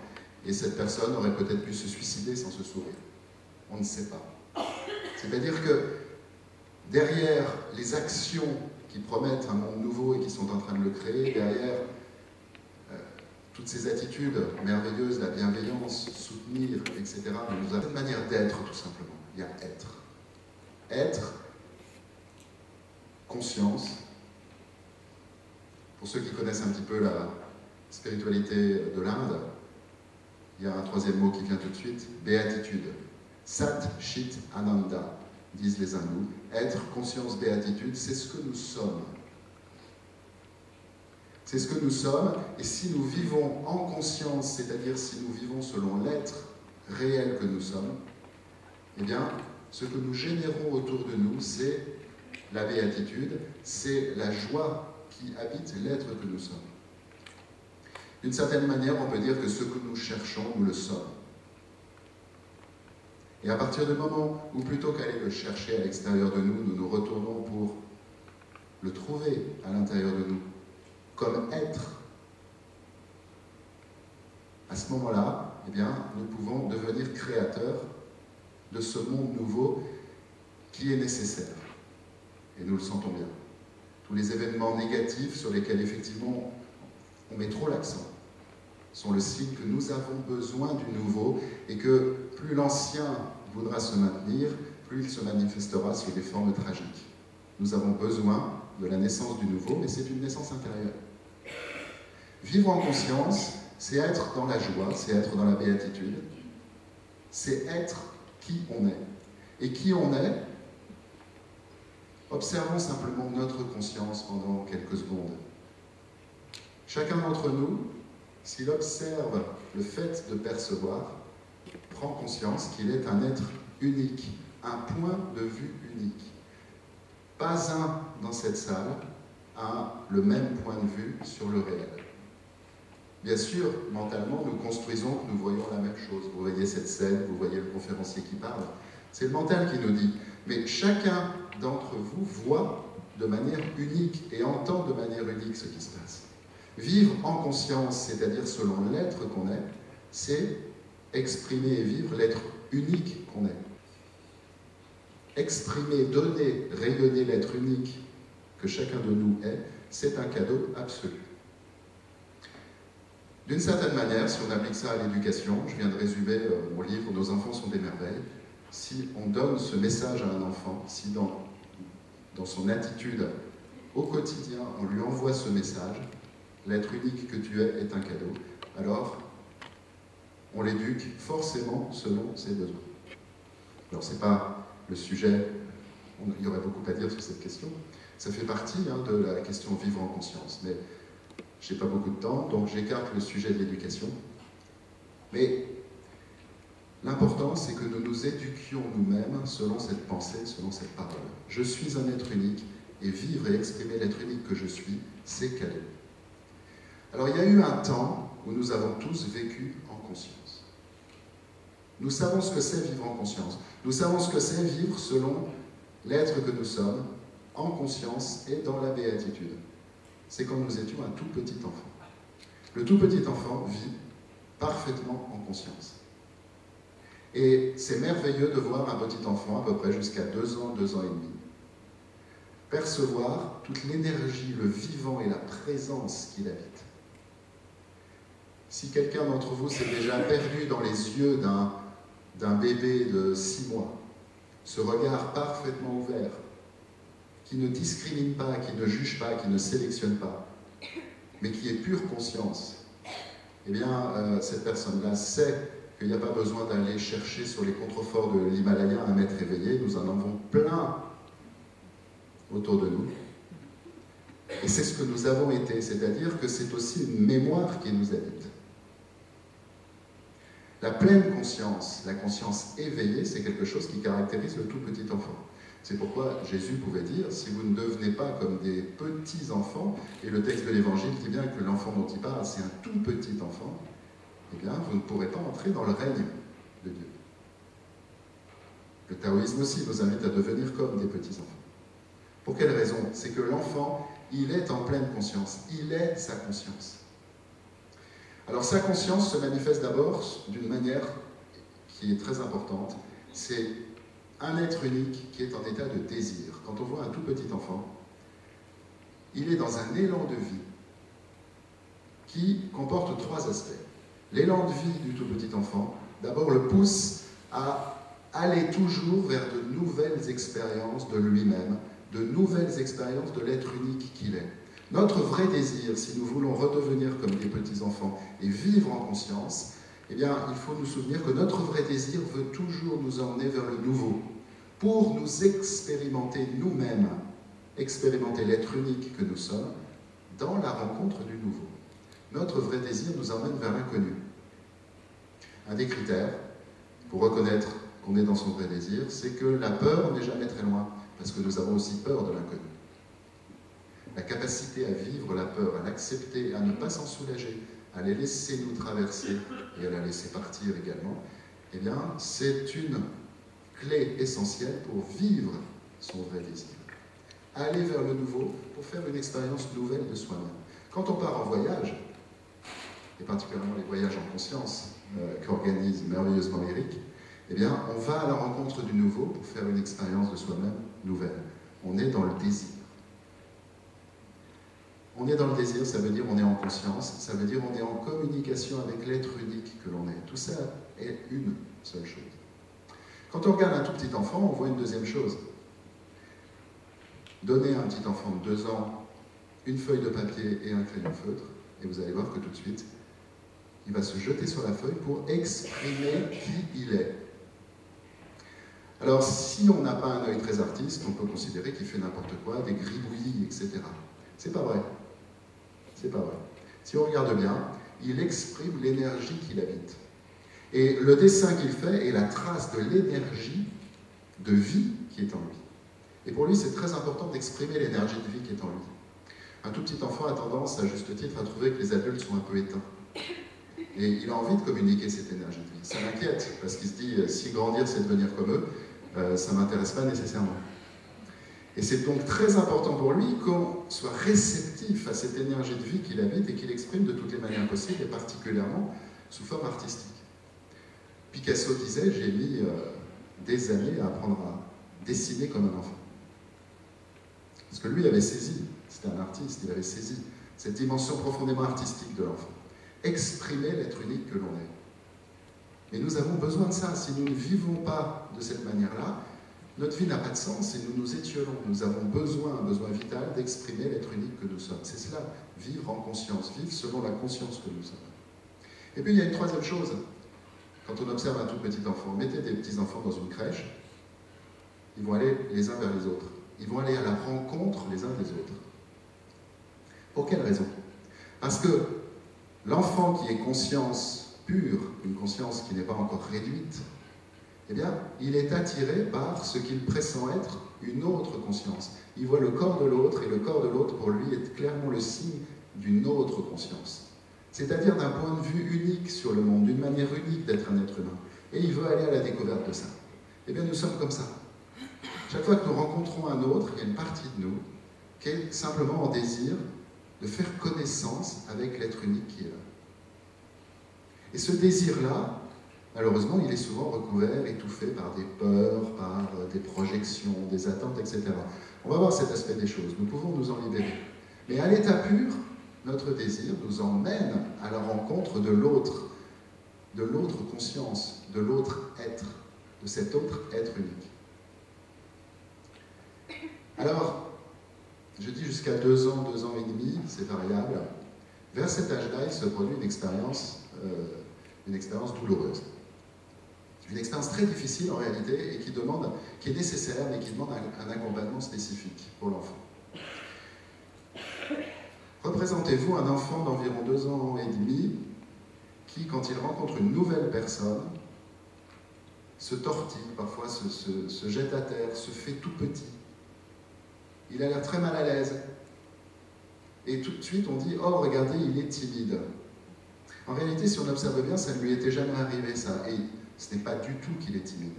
et cette personne aurait peut-être pu se suicider sans ce sourire. On ne sait pas. C'est-à-dire que derrière les actions qui promettent un monde nouveau et qui sont en train de le créer, derrière toutes ces attitudes merveilleuses, la bienveillance, soutenir, etc., nous avons une manière d'être, tout simplement. Il y a être. Être, conscience. Pour ceux qui connaissent un petit peu la spiritualité de l'Inde, il y a un troisième mot qui vient tout de suite, béatitude. Sat, Chit, Ananda, disent les hindous. Être, conscience, béatitude, c'est ce que nous sommes. C'est ce que nous sommes, et si nous vivons en conscience, c'est-à-dire si nous vivons selon l'être réel que nous sommes, eh bien, ce que nous générons autour de nous, c'est la béatitude, c'est la joie qui habite l'être que nous sommes. D'une certaine manière, on peut dire que ce que nous cherchons, nous le sommes. Et à partir du moment où, plutôt qu'aller le chercher à l'extérieur de nous, nous nous retournons pour le trouver à l'intérieur de nous, comme être, à ce moment-là, eh bien, nous pouvons devenir créateurs de ce monde nouveau qui est nécessaire. Et nous le sentons bien. Tous les événements négatifs sur lesquels, effectivement, on met trop l'accent sont le signe que nous avons besoin du nouveau et que plus l'ancien voudra se maintenir, plus il se manifestera sous des formes tragiques. Nous avons besoin de la naissance du nouveau, mais c'est une naissance intérieure. Vivre en conscience, c'est être dans la joie, c'est être dans la béatitude, c'est être qui on est. Et qui on est, observons simplement notre conscience pendant quelques secondes. Chacun d'entre nous, s'il observe le fait de percevoir, prend conscience qu'il est un être unique, un point de vue unique. Pas un dans cette salle a le même point de vue sur le réel. Bien sûr, mentalement, nous construisons que nous voyons la même chose. Vous voyez cette scène, vous voyez le conférencier qui parle. C'est le mental qui nous dit. Mais chacun d'entre vous voit de manière unique et entend de manière unique ce qui se passe. Vivre en conscience, c'est-à-dire selon l'être qu'on est, c'est exprimer et vivre l'être unique qu'on est. Exprimer, donner, rayonner l'être unique que chacun de nous est, c'est un cadeau absolu. D'une certaine manière, si on applique ça à l'éducation, je viens de résumer mon livre « Nos enfants sont des merveilles », si on donne ce message à un enfant, si dans son attitude au quotidien, on lui envoie ce message, l'être unique que tu es est un cadeau, alors on l'éduque forcément selon ses besoins. Alors ce n'est pas le sujet, il y aurait beaucoup à dire sur cette question, ça fait partie de la question vivre en conscience, mais je n'ai pas beaucoup de temps, donc j'écarte le sujet de l'éducation. Mais l'important, c'est que nous nous éduquions nous-mêmes selon cette pensée, selon cette parole. Je suis un être unique, et vivre et exprimer l'être unique que je suis, c'est cadeau. Alors il y a eu un temps où nous avons tous vécu en conscience. Nous savons ce que c'est vivre en conscience. Nous savons ce que c'est vivre selon l'être que nous sommes, en conscience et dans la béatitude. C'est quand nous étions un tout petit enfant. Le tout petit enfant vit parfaitement en conscience. Et c'est merveilleux de voir un petit enfant, à peu près jusqu'à 2 ans, 2 ans et demi, percevoir toute l'énergie, le vivant et la présence qu'il habite. Si quelqu'un d'entre vous s'est déjà perdu dans les yeux d'un bébé de 6 mois, ce regard parfaitement ouvert, qui ne discrimine pas, qui ne juge pas, qui ne sélectionne pas, mais qui est pure conscience, eh bien, cette personne-là sait qu'il n'y a pas besoin d'aller chercher sur les contreforts de l'Himalaya un être éveillé, nous en avons plein autour de nous. Et c'est ce que nous avons été, c'est-à-dire que c'est aussi une mémoire qui nous habite. La pleine conscience, la conscience éveillée, c'est quelque chose qui caractérise le tout petit enfant. C'est pourquoi Jésus pouvait dire, si vous ne devenez pas comme des petits enfants, et le texte de l'Évangile dit bien que l'enfant dont il parle, c'est un tout petit enfant, eh bien, vous ne pourrez pas entrer dans le règne de Dieu. Le taoïsme aussi nous invite à devenir comme des petits enfants. Pour quelle raison? C'est que l'enfant, il est en pleine conscience, il est sa conscience. Alors sa conscience se manifeste d'abord d'une manière qui est très importante, c'est un être unique qui est en état de désir. Quand on voit un tout petit enfant, il est dans un élan de vie qui comporte trois aspects. L'élan de vie du tout petit enfant, d'abord le pousse à aller toujours vers de nouvelles expériences de lui-même, de nouvelles expériences de l'être unique qu'il est. Notre vrai désir, si nous voulons redevenir comme des petits-enfants et vivre en conscience, eh bien, il faut nous souvenir que notre vrai désir veut toujours nous emmener vers le nouveau, pour nous expérimenter nous-mêmes, expérimenter l'être unique que nous sommes, dans la rencontre du nouveau. Notre vrai désir nous emmène vers l'inconnu. Un des critères pour reconnaître qu'on est dans son vrai désir, c'est que la peur n'est jamais très loin, parce que nous avons aussi peur de l'inconnu. La capacité à vivre la peur, à l'accepter, à ne pas s'en soulager, à les laisser nous traverser et à la laisser partir également, eh bien, c'est une clé essentielle pour vivre son vrai désir. Aller vers le nouveau pour faire une expérience nouvelle de soi-même. Quand on part en voyage, et particulièrement les voyages en conscience qu'organise merveilleusement Eric, eh bien, on va à la rencontre du nouveau pour faire une expérience de soi-même nouvelle. On est dans le désir. On est dans le désir, ça veut dire on est en conscience, ça veut dire on est en communication avec l'être unique que l'on est. Tout ça est une seule chose. Quand on regarde un tout petit enfant, on voit une deuxième chose. Donnez à un petit enfant de 2 ans une feuille de papier et un crayon feutre, et vous allez voir que tout de suite, il va se jeter sur la feuille pour exprimer qui il est. Alors, si on n'a pas un œil très artiste, on peut considérer qu'il fait n'importe quoi, des gribouillis, etc. C'est pas vrai. C'est pas vrai. Si on regarde bien, il exprime l'énergie qu'il habite. Et le dessin qu'il fait est la trace de l'énergie de vie qui est en lui. Et pour lui, c'est très important d'exprimer l'énergie de vie qui est en lui. Un tout petit enfant a tendance, à juste titre, à trouver que les adultes sont un peu éteints. Et il a envie de communiquer cette énergie de vie. Ça l'inquiète, parce qu'il se dit, si grandir, c'est devenir comme eux, ça ne m'intéresse pas nécessairement. Et c'est donc très important pour lui qu'on soit réceptif à cette énergie de vie qu'il habite et qu'il exprime de toutes les manières possibles, et particulièrement sous forme artistique. Picasso disait, j'ai mis des années à apprendre à dessiner comme un enfant. Parce que lui avait saisi, c'était un artiste, il avait saisi cette dimension profondément artistique de l'enfant. Exprimer l'être unique que l'on est. Mais nous avons besoin de ça. Si nous ne vivons pas de cette manière-là, notre vie n'a pas de sens et nous nous étiolons. Nous avons besoin, un besoin vital, d'exprimer l'être unique que nous sommes. C'est cela, vivre en conscience, vivre selon la conscience que nous sommes. Et puis il y a une troisième chose. Quand on observe un tout petit enfant, mettez des petits enfants dans une crèche, ils vont aller les uns vers les autres. Ils vont aller à la rencontre les uns des autres. Pour quelle raison? Parce que l'enfant qui est conscience pure, une conscience qui n'est pas encore réduite, eh bien, il est attiré par ce qu'il pressent être une autre conscience. Il voit le corps de l'autre, et le corps de l'autre, pour lui, est clairement le signe d'une autre conscience. C'est-à-dire d'un point de vue unique sur le monde, d'une manière unique d'être un être humain. Et il veut aller à la découverte de ça. Eh bien, nous sommes comme ça. Chaque fois que nous rencontrons un autre, il y a une partie de nous qui est simplement en désir de faire connaissance avec l'être unique qui est là. Et ce désir-là, malheureusement, il est souvent recouvert, étouffé par des peurs, par des projections, des attentes, etc. On va voir cet aspect des choses, nous pouvons nous en libérer. Mais à l'état pur, notre désir nous emmène à la rencontre de l'autre conscience, de l'autre être, de cet autre être unique. Alors, je dis jusqu'à 2 ans, 2 ans et demi, c'est variable. Vers cet âge-là, il se produit une expérience douloureuse. Une expérience très difficile en réalité et qui est nécessaire mais qui demande un accompagnement spécifique pour l'enfant. Représentez-vous un enfant d'environ 2 ans et demi qui quand il rencontre une nouvelle personne, se tortille, parfois se jette à terre, se fait tout petit. Il a l'air très mal à l'aise. Et tout de suite, on dit « Oh, regardez, il est timide ». En réalité, si on observe bien, ça ne lui était jamais arrivé, ça. Et ce n'est pas du tout qu'il est timide.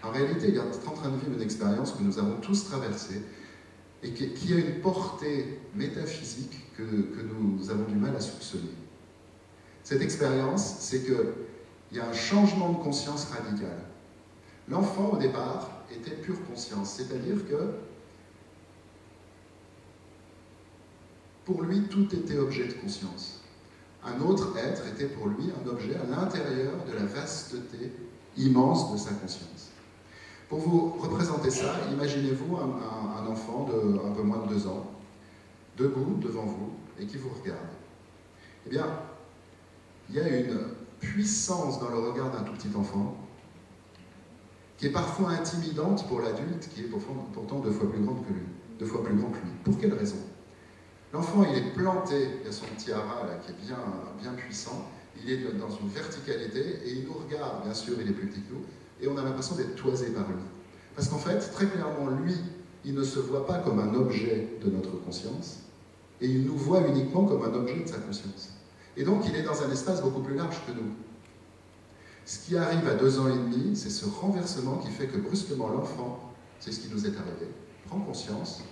En réalité, il est en train de vivre une expérience que nous avons tous traversée et qui a une portée métaphysique que nous avons du mal à soupçonner. Cette expérience, c'est qu'il y a un changement de conscience radical. L'enfant, au départ, était pure conscience, c'est-à-dire que pour lui, tout était objet de conscience. Un autre être était pour lui un objet à l'intérieur de la vasteté immense de sa conscience. Pour vous représenter ça, imaginez-vous un enfant de un peu moins de 2 ans, debout devant vous et qui vous regarde. Eh bien, il y a une puissance dans le regard d'un tout petit enfant qui est parfois intimidante pour l'adulte, qui est pourtant 2 fois plus grande que lui, 2 fois plus grand que lui. Pour quelle raison? L'enfant, il est planté, il y a son petit hara là, qui est bien puissant, il est dans une verticalité et il nous regarde, bien sûr, il est plus petit que nous, et on a l'impression d'être toisé par lui. Parce qu'en fait, très clairement, lui, il ne se voit pas comme un objet de notre conscience, et il nous voit uniquement comme un objet de sa conscience. Et donc, il est dans un espace beaucoup plus large que nous. Ce qui arrive à 2 ans et demi, c'est ce renversement qui fait que brusquement l'enfant, c'est ce qui nous est arrivé, prend conscience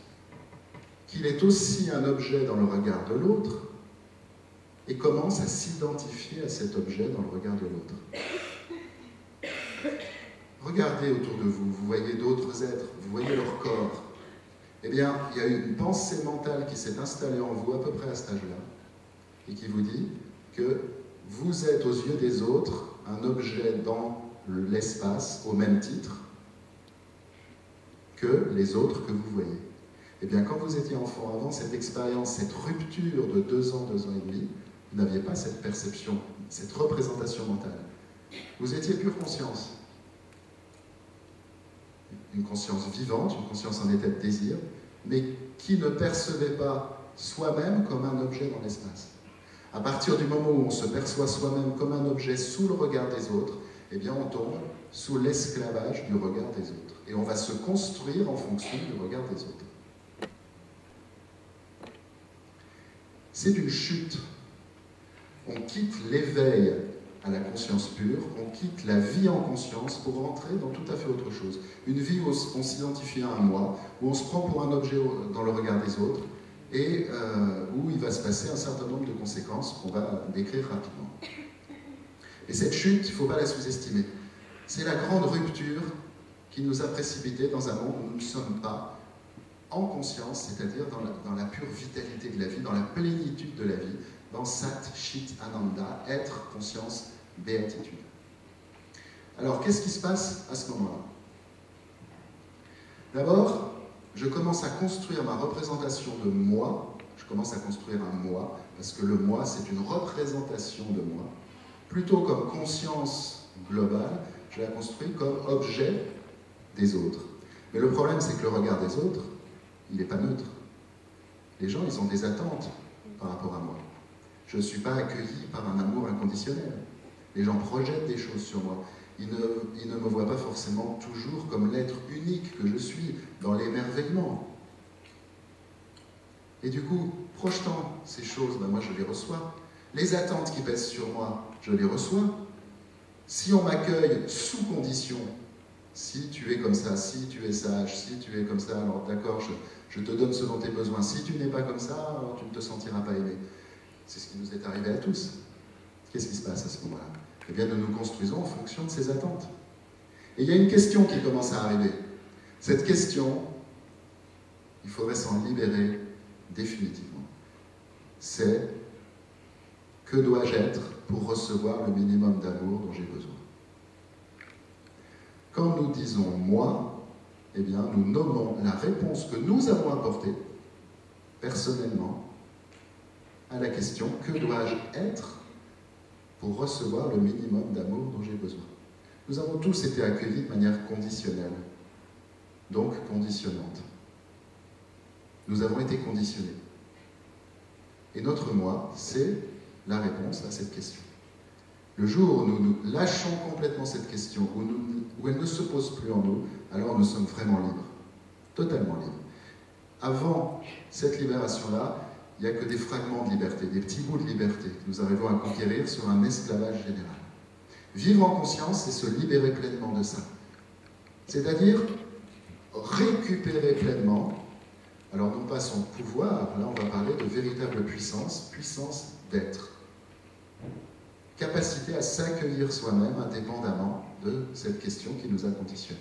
qu'il est aussi un objet dans le regard de l'autre et commence à s'identifier à cet objet dans le regard de l'autre. Regardez autour de vous, vous voyez d'autres êtres, vous voyez leur corps. Eh bien, il y a une pensée mentale qui s'est installée en vous à peu près à cet âge-là et qui vous dit que vous êtes aux yeux des autres un objet dans l'espace au même titre que les autres que vous voyez. Eh bien, quand vous étiez enfant, avant cette expérience, cette rupture de 2 ans, 2 ans et demi, vous n'aviez pas cette perception, cette représentation mentale. Vous étiez pure conscience. Une conscience vivante, une conscience en état de désir, mais qui ne percevait pas soi-même comme un objet dans l'espace. À partir du moment où on se perçoit soi-même comme un objet sous le regard des autres, eh bien on tombe sous l'esclavage du regard des autres. Et on va se construire en fonction du regard des autres. C'est une chute. On quitte l'éveil à la conscience pure, on quitte la vie en conscience pour entrer dans tout à fait autre chose. Une vie où on s'identifie à un moi, où on se prend pour un objet dans le regard des autres, et où il va se passer un certain nombre de conséquences qu'on va décrire rapidement. Et cette chute, il ne faut pas la sous-estimer. C'est la grande rupture qui nous a précipités dans un monde où nous ne sommes pas en conscience, c'est-à-dire dans la pure vitalité de la vie, dans la plénitude de la vie, dans Sat Chit Ananda, être, conscience, béatitude. Alors, qu'est-ce qui se passe à ce moment-là? D'abord, je commence à construire ma représentation de moi, je commence à construire un moi, parce que le moi, c'est une représentation de moi, plutôt comme conscience globale, je la construis comme objet des autres. Mais le problème, c'est que le regard des autres, il n'est pas neutre. Les gens, ils ont des attentes par rapport à moi. Je ne suis pas accueilli par un amour inconditionnel. Les gens projettent des choses sur moi. Ils ne me voient pas forcément toujours comme l'être unique que je suis, dans l'émerveillement. Et du coup, projetant ces choses, ben moi je les reçois. Les attentes qui pèsent sur moi, je les reçois. Si on m'accueille sous condition, si tu es comme ça, si tu es sage, si tu es comme ça, alors d'accord, je te donne selon tes besoins. Si tu n'es pas comme ça, alors tu ne te sentiras pas aimé. C'est ce qui nous est arrivé à tous. Qu'est-ce qui se passe à ce moment-là? Eh bien, nous nous construisons en fonction de ces attentes. Et il y a une question qui commence à arriver. Cette question, il faudrait s'en libérer définitivement. C'est: que dois-je être pour recevoir le minimum d'amour dont j'ai besoin? Quand nous disons « moi », eh bien, nous nommons la réponse que nous avons apportée, personnellement, à la question « que dois-je être pour recevoir le minimum d'amour dont j'ai besoin ?» Nous avons tous été accueillis de manière conditionnelle, donc conditionnante. Nous avons été conditionnés. Et notre moi, c'est la réponse à cette question. Le jour où nous lâchons complètement cette question, où elle ne se pose plus en nous, alors nous sommes vraiment libres, totalement libres. Avant cette libération-là, il n'y a que des fragments de liberté, des petits bouts de liberté que nous arrivons à conquérir sur un esclavage général. Vivre en conscience, c'est se libérer pleinement de ça. C'est-à-dire récupérer pleinement, alors non pas son pouvoir, là on va parler de véritable puissance, puissance d'être. Capacité à s'accueillir soi-même indépendamment de cette question qui nous a conditionnés.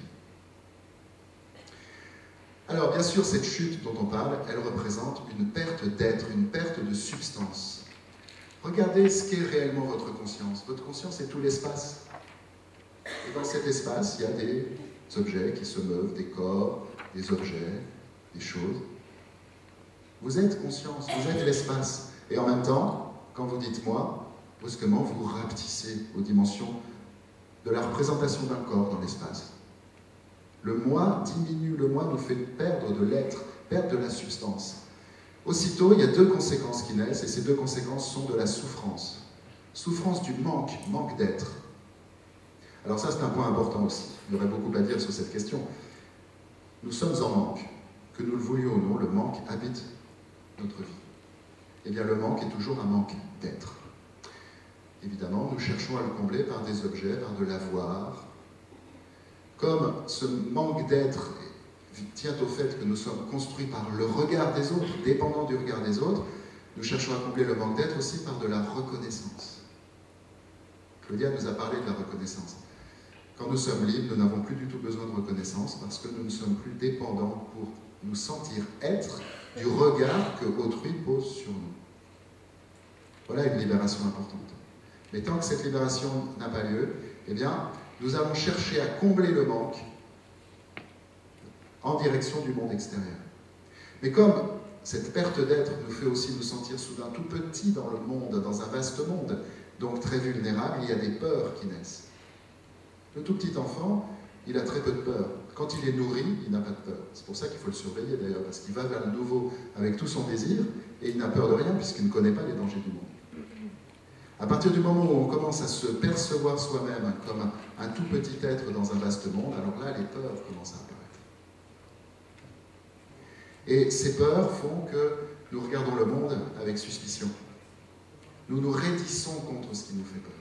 Alors bien sûr, cette chute dont on parle, elle représente une perte d'être, une perte de substance. Regardez ce qu'est réellement votre conscience. Votre conscience est tout l'espace. Et dans cet espace, il y a des objets qui se meuvent, des corps, des objets, des choses. Vous êtes conscience, vous êtes l'espace. Et en même temps, quand vous dites « moi », brusquement, vous rapetissez aux dimensions de la représentation d'un corps dans l'espace. Le moi diminue, le moi nous fait perdre de l'être, perdre de la substance. Aussitôt, il y a deux conséquences qui naissent, et ces deux conséquences sont de la souffrance. Souffrance du manque, manque d'être. Alors ça, c'est un point important aussi. Il y aurait beaucoup à dire sur cette question. Nous sommes en manque. Que nous le voulions ou non, le manque habite notre vie. Eh bien, le manque est toujours un manque d'être. Évidemment, nous cherchons à le combler par des objets, par de l'avoir. Comme ce manque d'être tient au fait que nous sommes construits par le regard des autres, dépendants du regard des autres, nous cherchons à combler le manque d'être aussi par de la reconnaissance. Claudia nous a parlé de la reconnaissance. Quand nous sommes libres, nous n'avons plus du tout besoin de reconnaissance parce que nous ne sommes plus dépendants pour nous sentir être du regard que autrui pose sur nous. Voilà une libération importante. Mais tant que cette libération n'a pas lieu, eh bien, nous allons chercher à combler le manque en direction du monde extérieur. Mais comme cette perte d'être nous fait aussi nous sentir soudain tout petits dans le monde, dans un vaste monde, donc très vulnérables, il y a des peurs qui naissent. Le tout petit enfant, il a très peu de peur. Quand il est nourri, il n'a pas de peur. C'est pour ça qu'il faut le surveiller d'ailleurs, parce qu'il va vers le nouveau avec tout son désir, et il n'a peur de rien puisqu'il ne connaît pas les dangers du monde. À partir du moment où on commence à se percevoir soi-même comme un tout petit être dans un vaste monde, alors là, les peurs commencent à apparaître. Et ces peurs font que nous regardons le monde avec suspicion. Nous nous raidissons contre ce qui nous fait peur.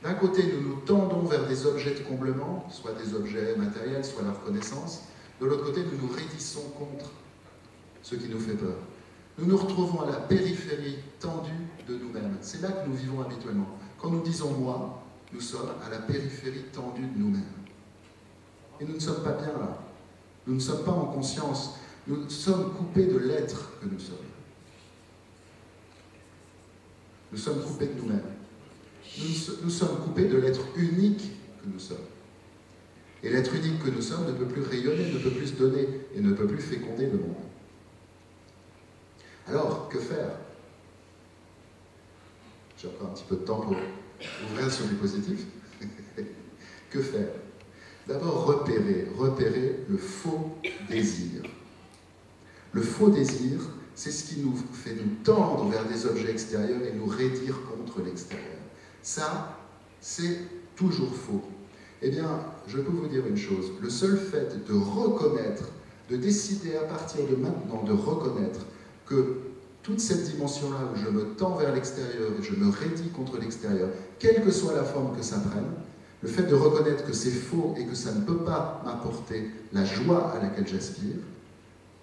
D'un côté, nous nous tendons vers des objets de comblement, soit des objets matériels, soit la reconnaissance. De l'autre côté, nous nous raidissons contre ce qui nous fait peur. Nous nous retrouvons à la périphérie tendue de nous-mêmes. C'est là que nous vivons habituellement. Quand nous disons « moi », nous sommes à la périphérie tendue de nous-mêmes. Et nous ne sommes pas bien là. Nous ne sommes pas en conscience. Nous sommes coupés de l'être que nous sommes. Nous sommes coupés de nous-mêmes. Nous sommes coupés de l'être unique que nous sommes. Et l'être unique que nous sommes ne peut plus rayonner, ne peut plus se donner et ne peut plus féconder le monde. Alors, que faire? J'ai encore un petit peu de temps pour ouvrir sur du positif. Que faire? D'abord, repérer le faux désir. Le faux désir, c'est ce qui nous fait nous tendre vers des objets extérieurs et nous raidir contre l'extérieur. Ça, c'est toujours faux. Eh bien, je peux vous dire une chose. Le seul fait de reconnaître, de décider à partir de maintenant de reconnaître que toute cette dimension-là où je me tends vers l'extérieur et je me raidis contre l'extérieur, quelle que soit la forme que ça prenne, le fait de reconnaître que c'est faux et que ça ne peut pas m'apporter la joie à laquelle j'aspire,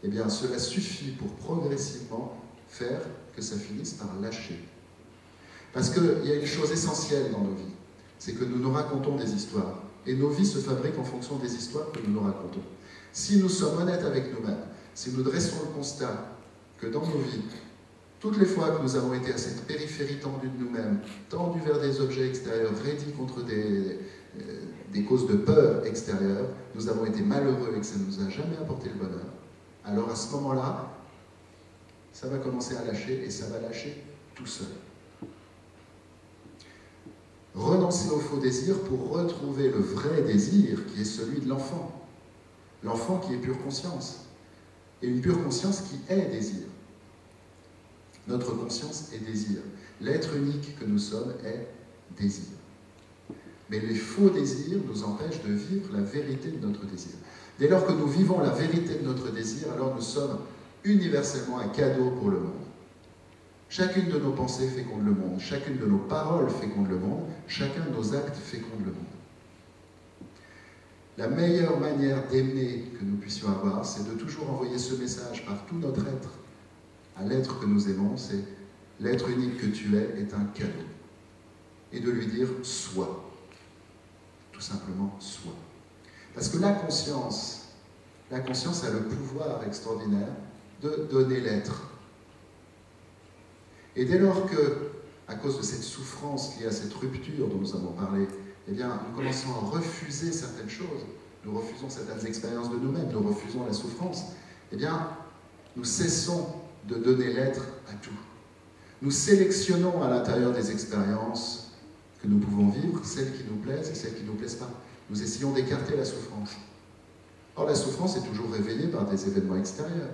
eh bien cela suffit pour progressivement faire que ça finisse par lâcher. Parce qu'il y a une chose essentielle dans nos vies, c'est que nous nous racontons des histoires. Et nos vies se fabriquent en fonction des histoires que nous nous racontons. Si nous sommes honnêtes avec nous-mêmes, si nous dressons le constat que dans nos vies, toutes les fois que nous avons été à cette périphérie tendue de nous-mêmes, tendus vers des objets extérieurs, raidis contre des causes de peur extérieures, nous avons été malheureux et que ça ne nous a jamais apporté le bonheur, alors à ce moment-là, ça va commencer à lâcher et ça va lâcher tout seul. Renoncer au faux désir pour retrouver le vrai désir qui est celui de l'enfant. L'enfant qui est pure conscience. Et une pure conscience qui est désir. Notre conscience est désir. L'être unique que nous sommes est désir. Mais les faux désirs nous empêchent de vivre la vérité de notre désir. Dès lors que nous vivons la vérité de notre désir, alors nous sommes universellement un cadeau pour le monde. Chacune de nos pensées féconde le monde, chacune de nos paroles féconde le monde, chacun de nos actes féconde le monde. La meilleure manière d'aimer que nous puissions avoir, c'est de toujours envoyer ce message par tout notre être à l'être que nous aimons, c'est l'être unique que tu es est un cadeau. Et de lui dire « sois ». Tout simplement « sois ». Parce que la conscience a le pouvoir extraordinaire de donner l'être. Et dès lors que, à cause de cette souffrance liée à cette rupture dont nous avons parlé, eh bien, nous commençons à refuser certaines choses, nous refusons certaines expériences de nous-mêmes, nous refusons la souffrance, eh bien, nous cessons de donner l'être à tout. Nous sélectionnons à l'intérieur des expériences que nous pouvons vivre, celles qui nous plaisent et celles qui ne nous plaisent pas. Nous essayons d'écarter la souffrance. Or, la souffrance est toujours réveillée par des événements extérieurs.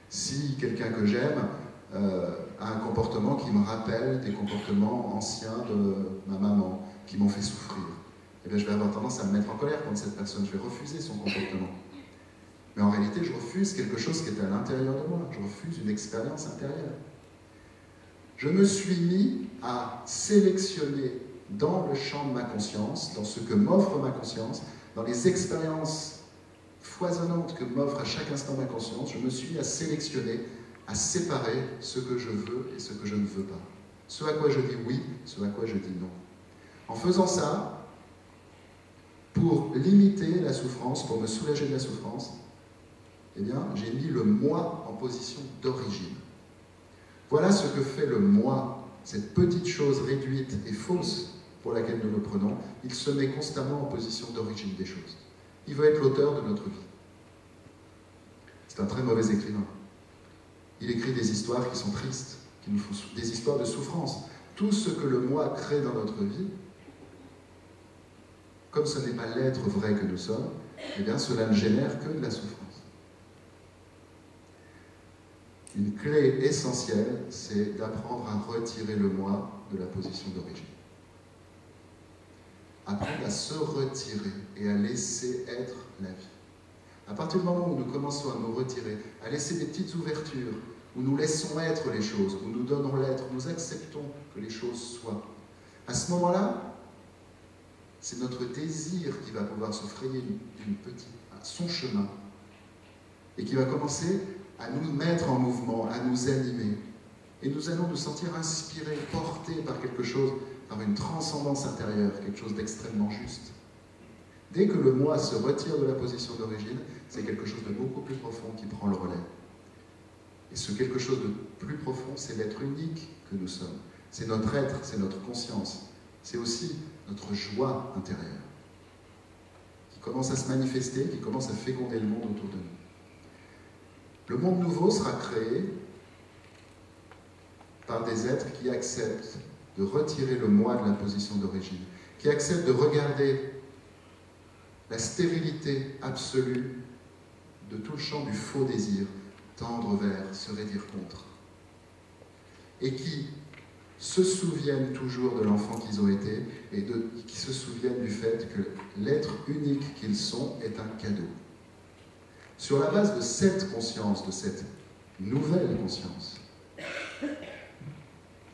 Si quelqu'un que j'aime a un comportement qui me rappelle des comportements anciens de ma maman, qui m'ont fait souffrir, eh bien, je vais avoir tendance à me mettre en colère contre cette personne, je vais refuser son comportement. Mais en réalité, je refuse quelque chose qui est à l'intérieur de moi, je refuse une expérience intérieure. Je me suis mis à sélectionner dans le champ de ma conscience, dans ce que m'offre ma conscience, dans les expériences foisonnantes que m'offre à chaque instant ma conscience, je me suis mis à sélectionner, à séparer ce que je veux et ce que je ne veux pas. Ce à quoi je dis oui, ce à quoi je dis non. En faisant ça, pour limiter la souffrance, pour me soulager de la souffrance, eh bien, j'ai mis le moi en position d'origine. Voilà ce que fait le moi, cette petite chose réduite et fausse pour laquelle nous le prenons. Il se met constamment en position d'origine des choses. Il veut être l'auteur de notre vie. C'est un très mauvais écrivain. Il écrit des histoires qui sont tristes, qui nous font des histoires de souffrance. Tout ce que le moi crée dans notre vie, comme ce n'est pas l'être vrai que nous sommes, eh bien cela ne génère que de la souffrance. Une clé essentielle, c'est d'apprendre à retirer le moi de la position d'origine. Apprendre à se retirer et à laisser être la vie. À partir du moment où nous commençons à nous retirer, à laisser des petites ouvertures, où nous laissons être les choses, où nous donnons l'être, où nous acceptons que les choses soient, à ce moment-là, c'est notre désir qui va pouvoir se frayer son chemin et qui va commencer à nous mettre en mouvement, à nous animer. Et nous allons nous sentir inspirés, portés par quelque chose, par une transcendance intérieure, quelque chose d'extrêmement juste. Dès que le moi se retire de la position d'origine, c'est quelque chose de beaucoup plus profond qui prend le relais. Et ce quelque chose de plus profond, c'est l'être unique que nous sommes. C'est notre être, c'est notre conscience. C'est aussi notre joie intérieure qui commence à se manifester, qui commence à féconder le monde autour de nous. Le monde nouveau sera créé par des êtres qui acceptent de retirer le moi de la position d'origine, qui acceptent de regarder la stérilité absolue de tout le champ du faux désir, tendre vers, se raidir contre, et qui se souviennent toujours de l'enfant qu'ils ont été et qui se souviennent du fait que l'être unique qu'ils sont est un cadeau. Sur la base de cette conscience, de cette nouvelle conscience,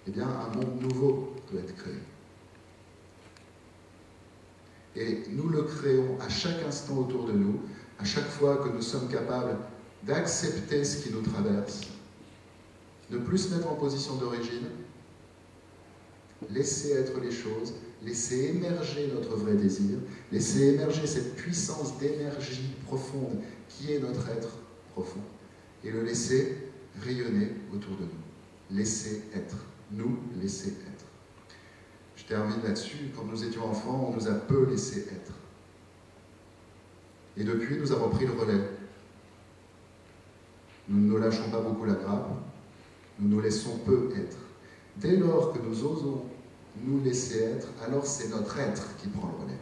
eh bien, un monde nouveau peut être créé. Et nous le créons à chaque instant autour de nous, à chaque fois que nous sommes capables d'accepter ce qui nous traverse, ne plus se mettre en position d'origine, laisser être les choses, laisser émerger notre vrai désir, laisser émerger cette puissance d'énergie profonde qui est notre être profond, et le laisser rayonner autour de nous. Laisser être, nous laisser être. Je termine là-dessus. Quand nous étions enfants, on nous a peu laissé être. Et depuis, nous avons pris le relais. Nous ne lâchons pas beaucoup la grappe, nous nous laissons peu être. Dès lors que nous osons nous laisser être, alors c'est notre être qui prend le relais.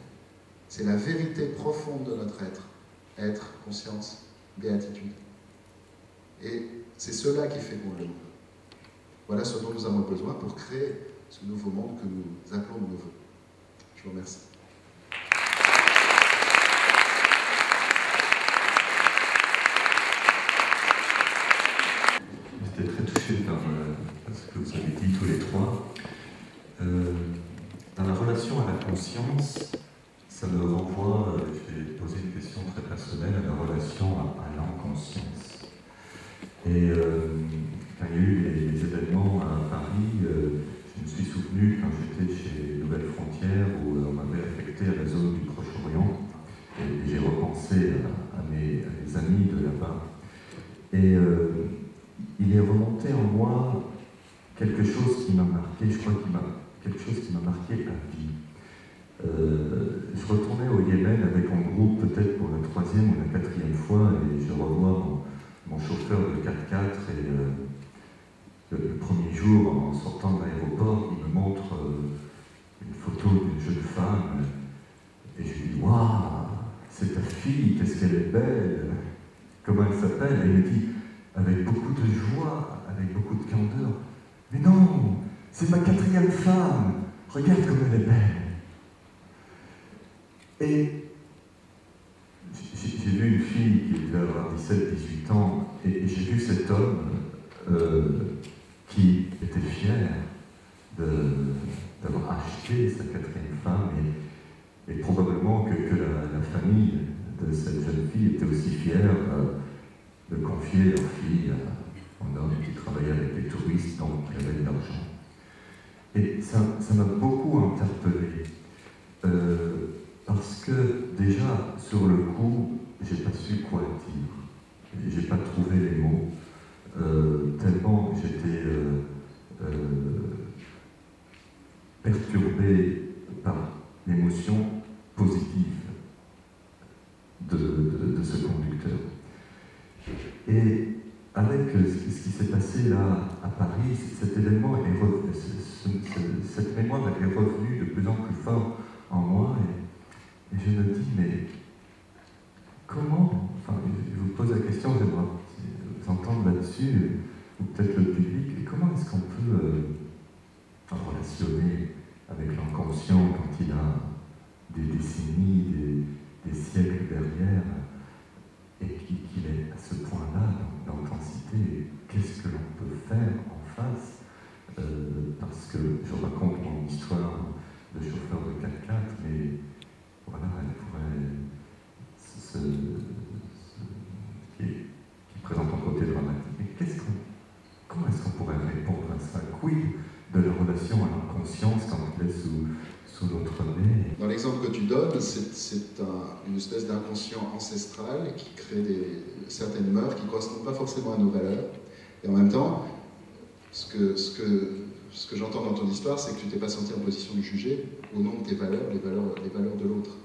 C'est la vérité profonde de notre être. Être, conscience, béatitude. Et c'est cela qui féconde le monde. Voilà ce dont nous avons besoin pour créer ce nouveau monde que nous appelons de nos voeux. Je vous remercie. J'étais très touché par ce que vous avez dit tous les trois. Dans la relation à la conscience, ça me renvoie, je vais poser une question très personnelle, à la relation à l'inconscience. Et quand il y a eu les événements à Paris, je me suis souvenu quand j'étais chez Nouvelles Frontières où on m'avait affecté à la zone du Proche-Orient et j'ai repensé à mes amis de là-bas. Et il est remonté en moi quelque chose qui m'a marqué, je crois quelque chose qui m'a marqué à vie. Je retournais au Yémen avec mon groupe peut-être pour la 3e ou la 4e fois et je revois mon chauffeur de 4x4 et le premier jour en sortant de l'aéroport il me montre une photo d'une jeune femme et je lui dis « Waouh, c'est ta fille, qu'est-ce qu'elle est belle, comment elle s'appelle ?» Et il me dit avec beaucoup de joie, avec beaucoup de candeur « Mais non, c'est ma 4e femme, regarde comme elle est belle !» Et j'ai vu une fille qui devait avoir 17-18 ans, et j'ai vu cet homme qui était fier d'avoir acheté sa 4e femme, et probablement que la famille de cette jeune fille était aussi fière de confier leur fille à un homme qui travaillait avec des touristes, donc qui avait de l'argent. Et ça m'a beaucoup interpellé. Parce que déjà, sur le coup, j'ai pas su quoi dire. J'ai pas trouvé les mots. Tellement j'étais perturbé par l'émotion positive de ce conducteur. Et avec ce qui s'est passé là à Paris, cet événement cette mémoire est revenue de plus en plus fort en moi. Et je me dis, mais comment, enfin, je vous pose la question, j'aimerais vous entendre là-dessus, ou peut-être le public, et comment est-ce qu'on peut relationner avec l'inconscient quand il a des décennies, des siècles derrière, et qu'il est à ce point-là d'intensité? Qu'est-ce que l'on peut faire en face? Parce que je raconte mon histoire de chauffeur de 4x4, mais voilà, elle pourrait qui présente un côté dramatique. Mais comment est-ce qu'on pourrait répondre à ça? Quid de la relation à l'inconscience quand elle est sous notre nez? Dans l'exemple que tu donnes, c'est une espèce d'inconscient ancestral qui crée certaines mœurs qui ne correspondent pas forcément à nos valeurs. Et en même temps, ce que j'entends dans ton histoire, c'est que tu t'es pas senti en position de juger au nom de tes valeurs, les valeurs de l'autre.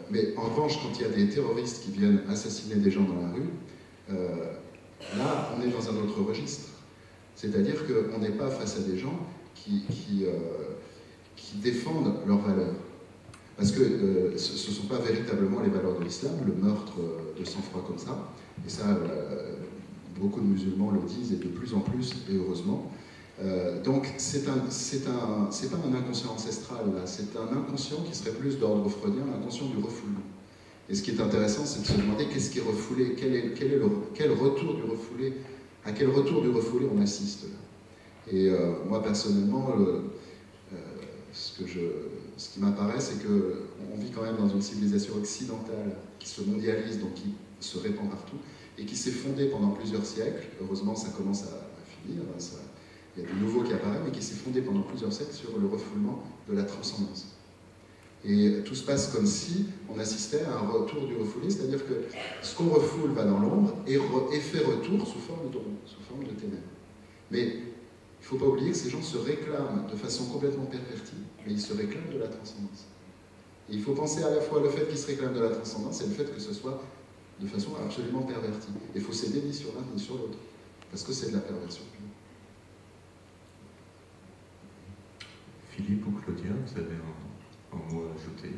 Mais en revanche, quand il y a des terroristes qui viennent assassiner des gens dans la rue, là, on est dans un autre registre. C'est-à-dire qu'on n'est pas face à des gens qui défendent leurs valeurs. Parce que ce ne sont pas véritablement les valeurs de l'islam, le meurtre de sang-froid comme ça. Et ça, beaucoup de musulmans le disent, et de plus en plus, et heureusement. Donc, c'est pas un inconscient ancestral, là, c'est un inconscient qui serait plus d'ordre freudien, l'inconscient du refoulement. Et ce qui est intéressant, c'est de se demander qu'est-ce qui est refoulé, quel retour du refoulé, à quel retour du refoulé on assiste là. Et moi, personnellement, ce qui m'apparaît, c'est qu'on vit quand même dans une civilisation occidentale qui se mondialise, donc qui se répand partout, et qui s'est fondée pendant plusieurs siècles. Heureusement, ça commence à finir, il y a du nouveau qui apparaît, mais qui s'est fondé pendant plusieurs siècles sur le refoulement de la transcendance. Et tout se passe comme si on assistait à un retour du refoulé, c'est-à-dire que ce qu'on refoule va dans l'ombre et fait retour sous forme de ténèbres. Mais il ne faut pas oublier que ces gens se réclament de façon complètement pervertie, mais ils se réclament de la transcendance. Et il faut penser à la fois le fait qu'ils se réclament de la transcendance et le fait que ce soit de façon absolument pervertie. Il faut s'aider ni sur l'un ni sur l'autre, parce que c'est de la perversion. Philippe ou Claudia, vous avez un mot à ajouter?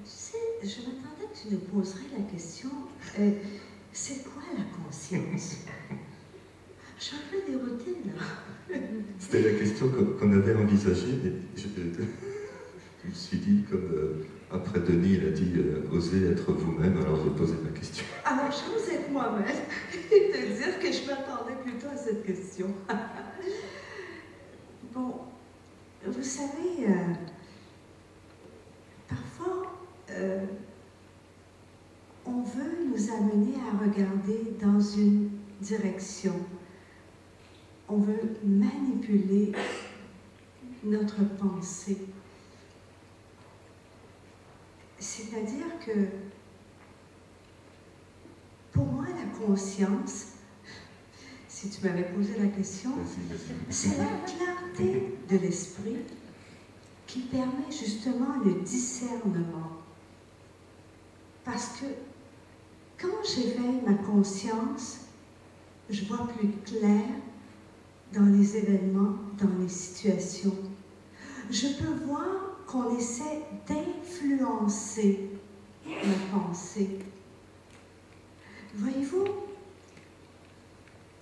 Tu sais, je m'attendais que tu nous poserais la question, c'est quoi la conscience? Je suis un peu déroutée, là. C'était la question qu'on avait envisagée, mais je me suis dit, comme après Denis, il a dit osez être vous-même, alors j'ai posé ma question. Alors, j'ose être moi-même et te dire que je m'attendais plutôt à cette question. Bon, vous savez, parfois, on veut nous amener à regarder dans une direction. On veut manipuler notre pensée. C'est-à-dire que, pour moi, la conscience, si tu m'avais posé la question, c'est la clarté de l'esprit qui permet justement le discernement. Parce que quand j'éveille ma conscience, je vois plus clair dans les événements, dans les situations. Je peux voir qu'on essaie d'influencer ma pensée. Voyez-vous,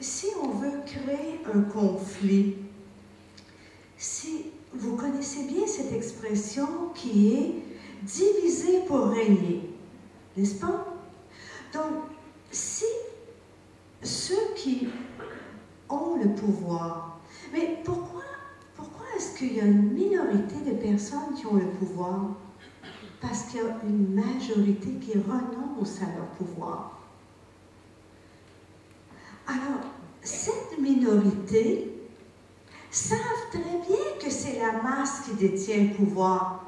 si on veut créer un conflit, si vous connaissez bien cette expression qui est « diviser pour régner », n'est-ce pas? Donc, si ceux qui ont le pouvoir, mais pourquoi est-ce qu'il y a une minorité de personnes qui ont le pouvoir? Parce qu'il y a une majorité qui renonce à leur pouvoir. Alors, cette minorité savent très bien que c'est la masse qui détient le pouvoir.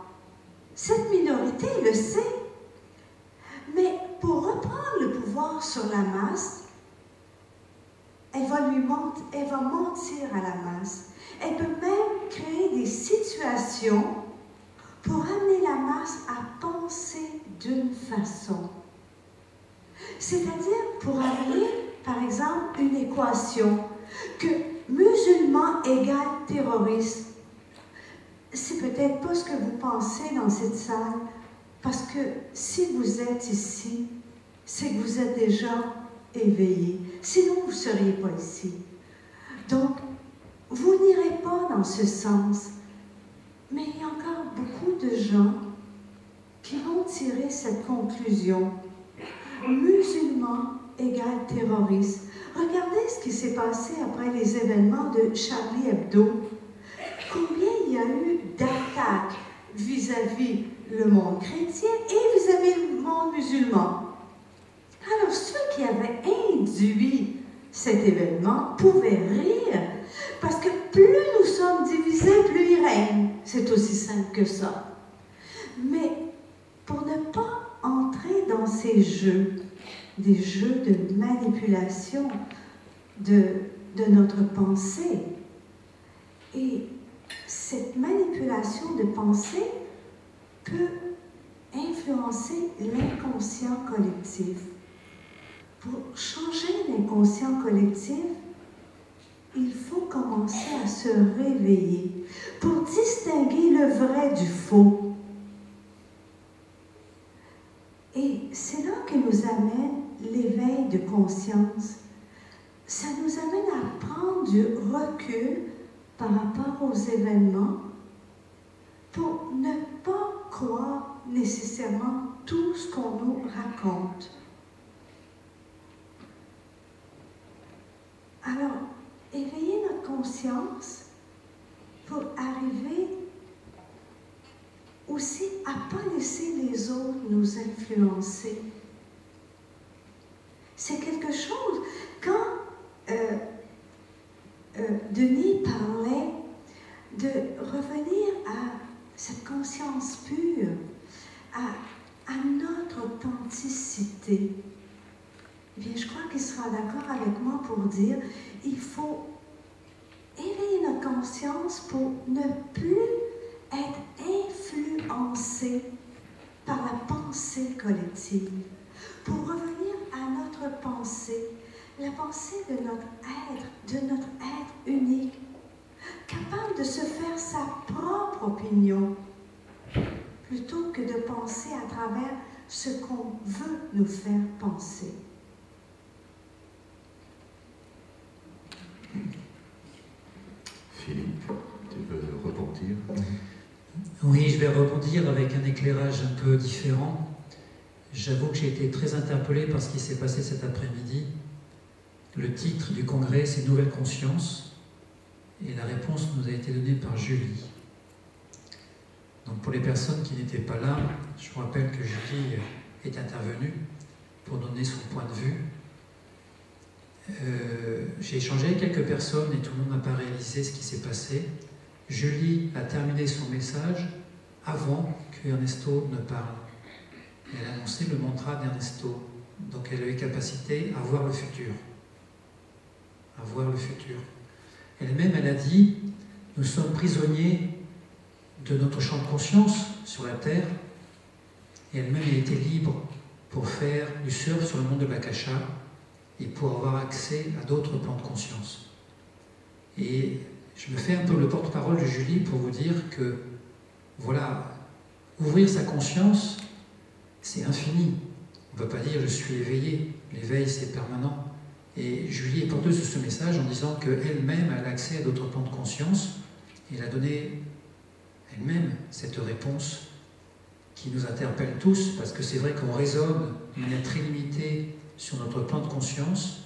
Cette minorité le sait. Mais pour reprendre le pouvoir sur la masse, elle va mentir à la masse. Elle peut même créer des situations pour amener la masse à penser d'une façon. C'est-à-dire pour amener, par exemple, une équation que musulman égale terroriste. C'est peut-être pas ce que vous pensez dans cette salle, parce que si vous êtes ici, c'est que vous êtes déjà éveillé. Sinon, vous ne seriez pas ici. Donc, vous n'irez pas dans ce sens. Mais il y a encore beaucoup de gens qui vont tirer cette conclusion. Musulman égale terroriste. Regardez ce qui s'est passé après les événements de Charlie Hebdo. Combien il y a eu d'attaques vis-à-vis le monde chrétien et vis-à-vis le monde musulman. Alors, ceux qui avaient induit cet événement pouvaient rire, parce que plus nous sommes divisés, plus il règne. C'est aussi simple que ça. Mais pour ne pas entrer dans ces jeux, des jeux de manipulation de notre pensée, et cette manipulation de pensée peut influencer l'inconscient collectif. Pour changer l'inconscient collectif, il faut commencer à se réveiller pour distinguer le vrai du faux. Et c'est là que nous amène l'éveil de conscience. Ça nous amène à prendre du recul par rapport aux événements pour ne pas croire nécessairement tout ce qu'on nous raconte. Alors, éveiller notre conscience pour arriver aussi à ne pas laisser les autres nous influencer. C'est quelque chose, quand Denis parlait de revenir à cette conscience pure, à notre authenticité, eh bien, je crois qu'il sera d'accord avec moi pour dire il faut éveiller notre conscience pour ne plus être influencé par la pensée collective, pour revenir à notre pensée, la pensée de notre être unique, capable de se faire sa propre opinion. plutôt que de penser à travers ce qu'on veut nous faire penser. Philippe, tu veux rebondir? Oui, je vais rebondir avec un éclairage un peu différent. J'avoue que j'ai été très interpellé par ce qui s'est passé cet après-midi. Le titre du congrès, c'est « Nouvelle conscience » et la réponse nous a été donnée par Julie. Donc pour les personnes qui n'étaient pas là, je vous rappelle que Julie est intervenue pour donner son point de vue. J'ai échangé avec quelques personnes et tout le monde n'a pas réalisé ce qui s'est passé. Julie a terminé son message avant que Ernesto ne parle. Elle a annoncé le mantra d'Ernesto. Donc elle a eu capacité à voir le futur. À voir le futur. Elle-même, elle a dit, nous sommes prisonniers de notre champ de conscience sur la Terre. Et elle-même, elle était libre pour faire du surf sur le monde de l'Akasha et pour avoir accès à d'autres plans de conscience. Et je me fais un peu le porte-parole de Julie pour vous dire que, voilà, ouvrir sa conscience, c'est infini. On ne peut pas dire « je suis éveillé », l'éveil c'est permanent. Et Julie est porteuse de ce message en disant qu'elle-même a accès à d'autres plans de conscience et elle a donné elle-même cette réponse qui nous interpelle tous, parce que c'est vrai qu'on résonne de manière très limitée sur notre plan de conscience,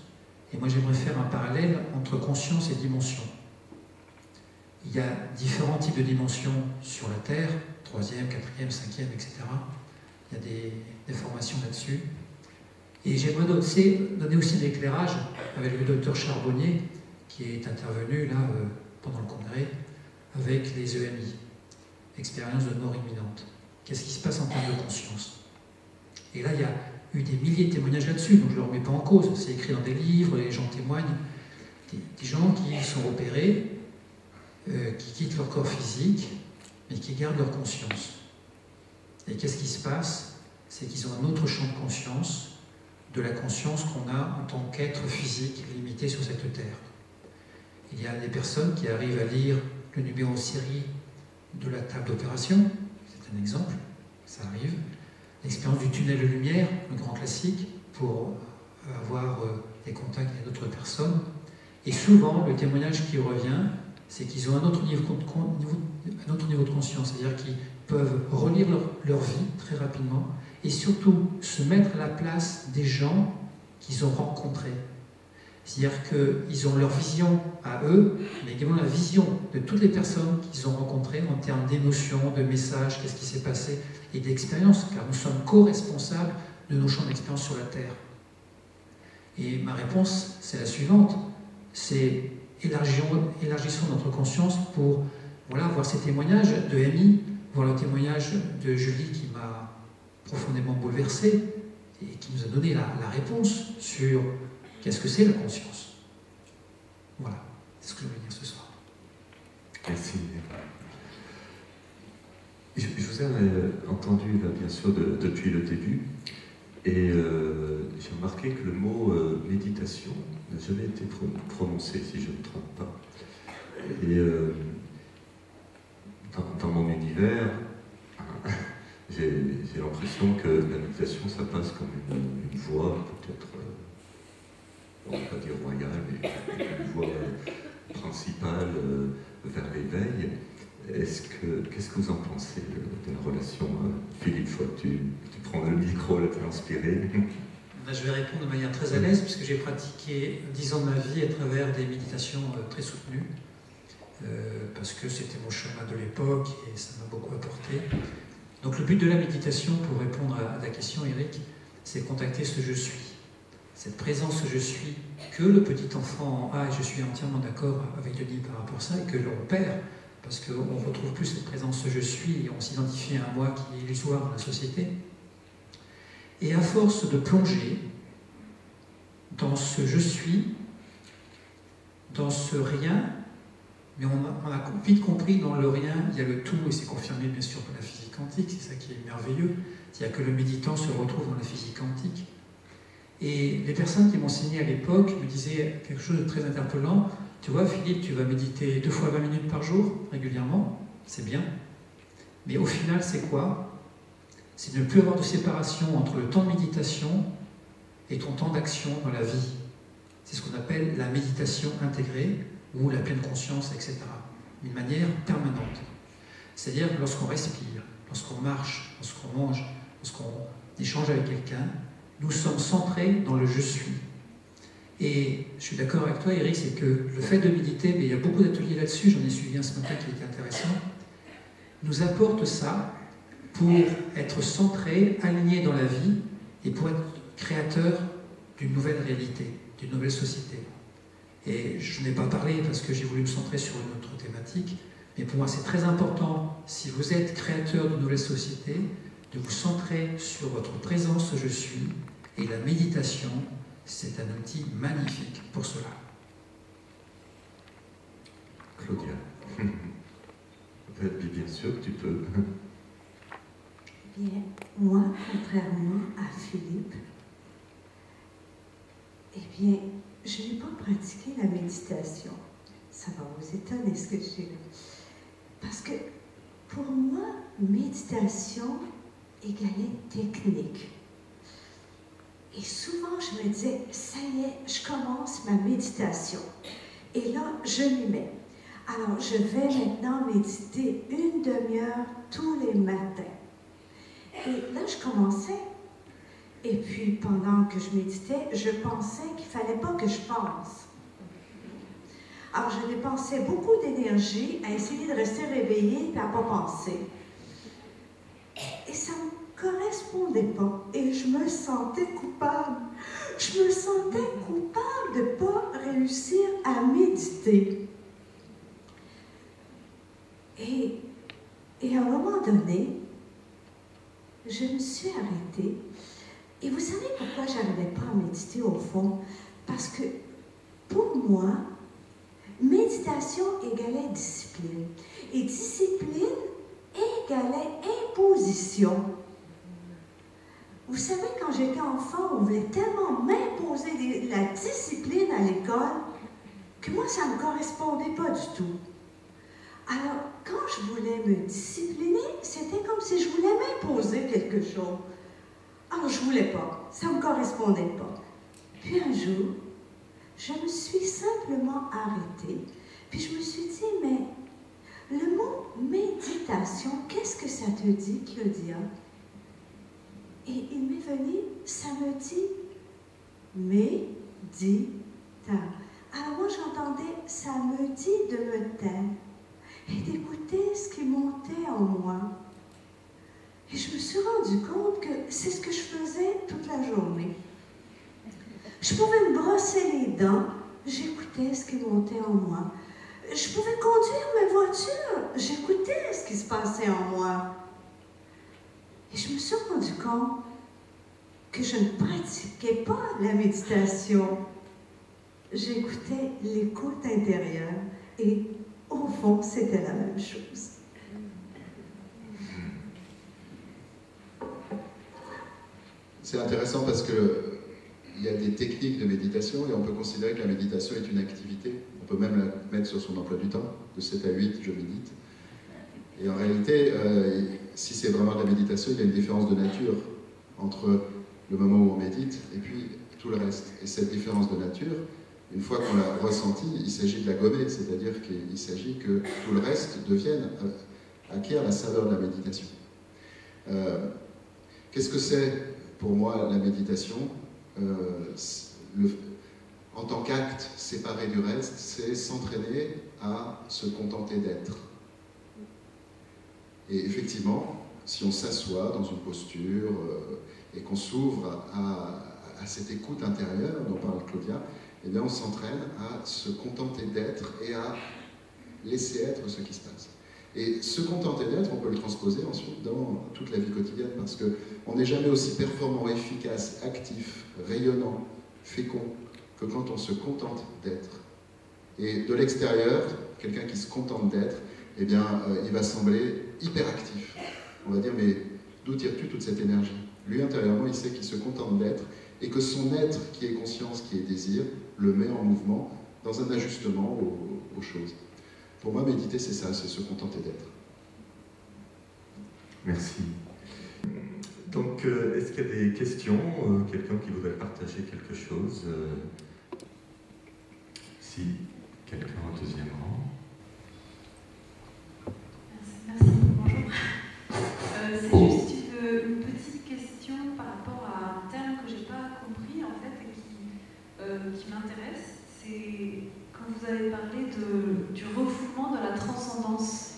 et moi j'aimerais faire un parallèle entre conscience et dimension. Il y a différents types de dimensions sur la Terre, 3e, 4e, 5e, etc. Il y a des formations là-dessus. Et j'aimerais donner aussi un éclairage avec le docteur Charbonnier, qui est intervenu là pendant le congrès, avec les EMI, expériences de mort imminente. Qu'est-ce qui se passe en termes de conscience? Et là, il y a eu des milliers de témoignages là-dessus, donc je ne le remets pas en cause. C'est écrit dans des livres, les gens témoignent. Des gens qui sont opérés, qui quittent leur corps physique, mais qui gardent leur conscience. Et qu'est-ce qui se passe? C'est qu'ils ont un autre champ de conscience, de la conscience qu'on a en tant qu'être physique limité sur cette terre. Il y a des personnes qui arrivent à lire le numéro série de la table d'opération, c'est un exemple, ça arrive. L'expérience du tunnel de lumière, le grand classique, pour avoir des contacts avec d'autres personnes. Et souvent, le témoignage qui revient, c'est qu'ils ont un autre niveau de conscience, c'est-à-dire qu'ils peuvent relire leur vie très rapidement et surtout se mettre à la place des gens qu'ils ont rencontrés. C'est-à-dire qu'ils ont leur vision à eux, mais également la vision de toutes les personnes qu'ils ont rencontrées en termes d'émotions, de messages, qu'est-ce qui s'est passé, et d'expériences, car nous sommes co-responsables de nos champs d'expérience sur la Terre. Et ma réponse, c'est la suivante, c'est élargissons notre conscience pour voir ces témoignages de Amy, voir le témoignage de Julie qui m'a profondément bouleversé et qui nous a donné la réponse sur qu'est-ce que c'est la conscience. Voilà, c'est ce que je voulais dire ce soir. Merci. Je vous ai entendu, là, bien sûr, depuis le début, et j'ai remarqué que le mot méditation n'a jamais été prononcé, si je ne me trompe pas. Et dans mon univers, j'ai l'impression que la méditation, ça passe comme une voie, peut-être, on ne va pas dire royale, mais une voie principale vers l'éveil. Qu'est-ce que vous en pensez de la relation, Philippe? Tu prends le micro, là, t'es inspiré. Je vais répondre de manière très à l'aise, puisque j'ai pratiqué 10 ans de ma vie à travers des méditations très soutenues, parce que c'était mon chemin de l'époque et ça m'a beaucoup apporté. Donc le but de la méditation, pour répondre à ta question, Eric, c'est de contacter ce « je suis ». Cette présence « je suis » que le petit enfant a, et je suis entièrement d'accord avec Denis par rapport à ça, et que l'on perd, parce qu'on ne retrouve plus cette présence « je suis » et on s'identifie à un moi qui est illusoire dans la société. Et à force de plonger dans ce « je suis », dans ce rien, mais on a vite compris, dans le rien, il y a le tout, et c'est confirmé bien sûr par la physique quantique, c'est ça qui est merveilleux, c'est-à-dire que le méditant se retrouve dans la physique quantique. Et les personnes qui m'enseignaient à l'époque me disaient quelque chose de très interpellant. Tu vois, Philippe, tu vas méditer 2 fois 20 minutes par jour, régulièrement, c'est bien. Mais au final, c'est quoi? C'est ne plus avoir de séparation entre le temps de méditation et ton temps d'action dans la vie. C'est ce qu'on appelle la méditation intégrée ou la pleine conscience, etc. D'une manière permanente. C'est-à-dire que lorsqu'on respire, lorsqu'on marche, lorsqu'on mange, lorsqu'on échange avec quelqu'un, nous sommes centrés dans le « je suis ». Et je suis d'accord avec toi, Eric, c'est que le fait de méditer, mais il y a beaucoup d'ateliers là-dessus, j'en ai suivi un ce matin qui était intéressant, nous apporte ça pour être centré, aligné dans la vie et pour être créateur d'une nouvelle réalité, d'une nouvelle société. Et je n'ai pas parlé parce que j'ai voulu me centrer sur une autre thématique, mais pour moi c'est très important, si vous êtes créateur d'une nouvelle société, de vous centrer sur votre présence « je suis » et la méditation, c'est un outil magnifique pour cela. Claudia, bien sûr que tu peux. Bien, moi, contrairement à Philippe, eh bien, je n'ai pas pratiqué la méditation. Ça va vous étonner ce que je dis là. Parce que pour moi, méditation égalait technique. Et souvent, je me disais, ça y est, je commence ma méditation. Et là, je m'y mets. Alors, je vais maintenant méditer une demi-heure tous les matins. Et là, je commençais. Et puis, pendant que je méditais, je pensais qu'il ne fallait pas que je pense. Alors, je dépensais beaucoup d'énergie à essayer de rester réveillée et à ne pas penser. Et ça ne me correspondait pas. Et je me sentais coupable. Je me sentais coupable de ne pas réussir à méditer. Et à un moment donné, je me suis arrêtée. Et vous savez pourquoi je n'arrivais pas à méditer au fond? Parce que pour moi, méditation égalait discipline. Et discipline égalait imposition. Vous savez, quand j'étais enfant, on voulait tellement m'imposer la discipline à l'école que moi, ça ne me correspondait pas du tout. Alors, quand je voulais me discipliner, c'était comme si je voulais m'imposer quelque chose. Alors, je ne voulais pas, ça ne me correspondait pas. Puis un jour, je me suis simplement arrêtée, puis je me suis dit, mais le mot méditation, qu'est-ce que ça te dit, Claudia? Et il m'est venu, ça me dit médita. Alors moi j'entendais, ça me dit de me taire et d'écouter ce qui montait en moi. Et je me suis rendu compte que c'est ce que je faisais toute la journée. Je pouvais me brosser les dents, j'écoutais ce qui montait en moi. Je pouvais conduire ma voiture, j'écoutais ce qui se passait en moi. Et je me suis rendu compte que je ne pratiquais pas la méditation. J'écoutais l'écoute intérieure et au fond, c'était la même chose. C'est intéressant parce qu'il y a des techniques de méditation et on peut considérer que la méditation est une activité. On peut même la mettre sur son emploi du temps. De 7 à 8, je médite. Et en réalité, si c'est vraiment de la méditation, il y a une différence de nature entre le moment où on médite et puis tout le reste. Et cette différence de nature, une fois qu'on l'a ressentie, il s'agit de la gommer, c'est-à-dire qu'il s'agit que tout le reste acquiert la saveur de la méditation. Qu'est-ce que c'est pour moi la méditation? En tant qu'acte séparé du reste, c'est s'entraîner à se contenter d'être. Et effectivement, si on s'assoit dans une posture et qu'on s'ouvre à cette écoute intérieure dont parle Claudia, eh bien on s'entraîne à se contenter d'être et à laisser être ce qui se passe. Et se contenter d'être, on peut le transposer ensuite dans toute la vie quotidienne parce qu'on n'est jamais aussi performant, efficace, actif, rayonnant, fécond que quand on se contente d'être. Et de l'extérieur, quelqu'un qui se contente d'être, eh bien, il va sembler hyperactif. On va dire, mais d'où tires-tu toute cette énergie? Lui, intérieurement, il sait qu'il se contente d'être et que son être, qui est conscience, qui est désir, le met en mouvement dans un ajustement aux choses. Pour moi, méditer, c'est ça, c'est se contenter d'être. Merci. Donc, est-ce qu'il y a des questions? Quelqu'un qui voudrait partager quelque chose? Si quelqu'un au deuxième rang. Merci. Bonjour. C'est juste une petite question par rapport à un terme que je n'ai pas compris en fait et qui m'intéresse. C'est quand vous avez parlé du refoulement de la transcendance.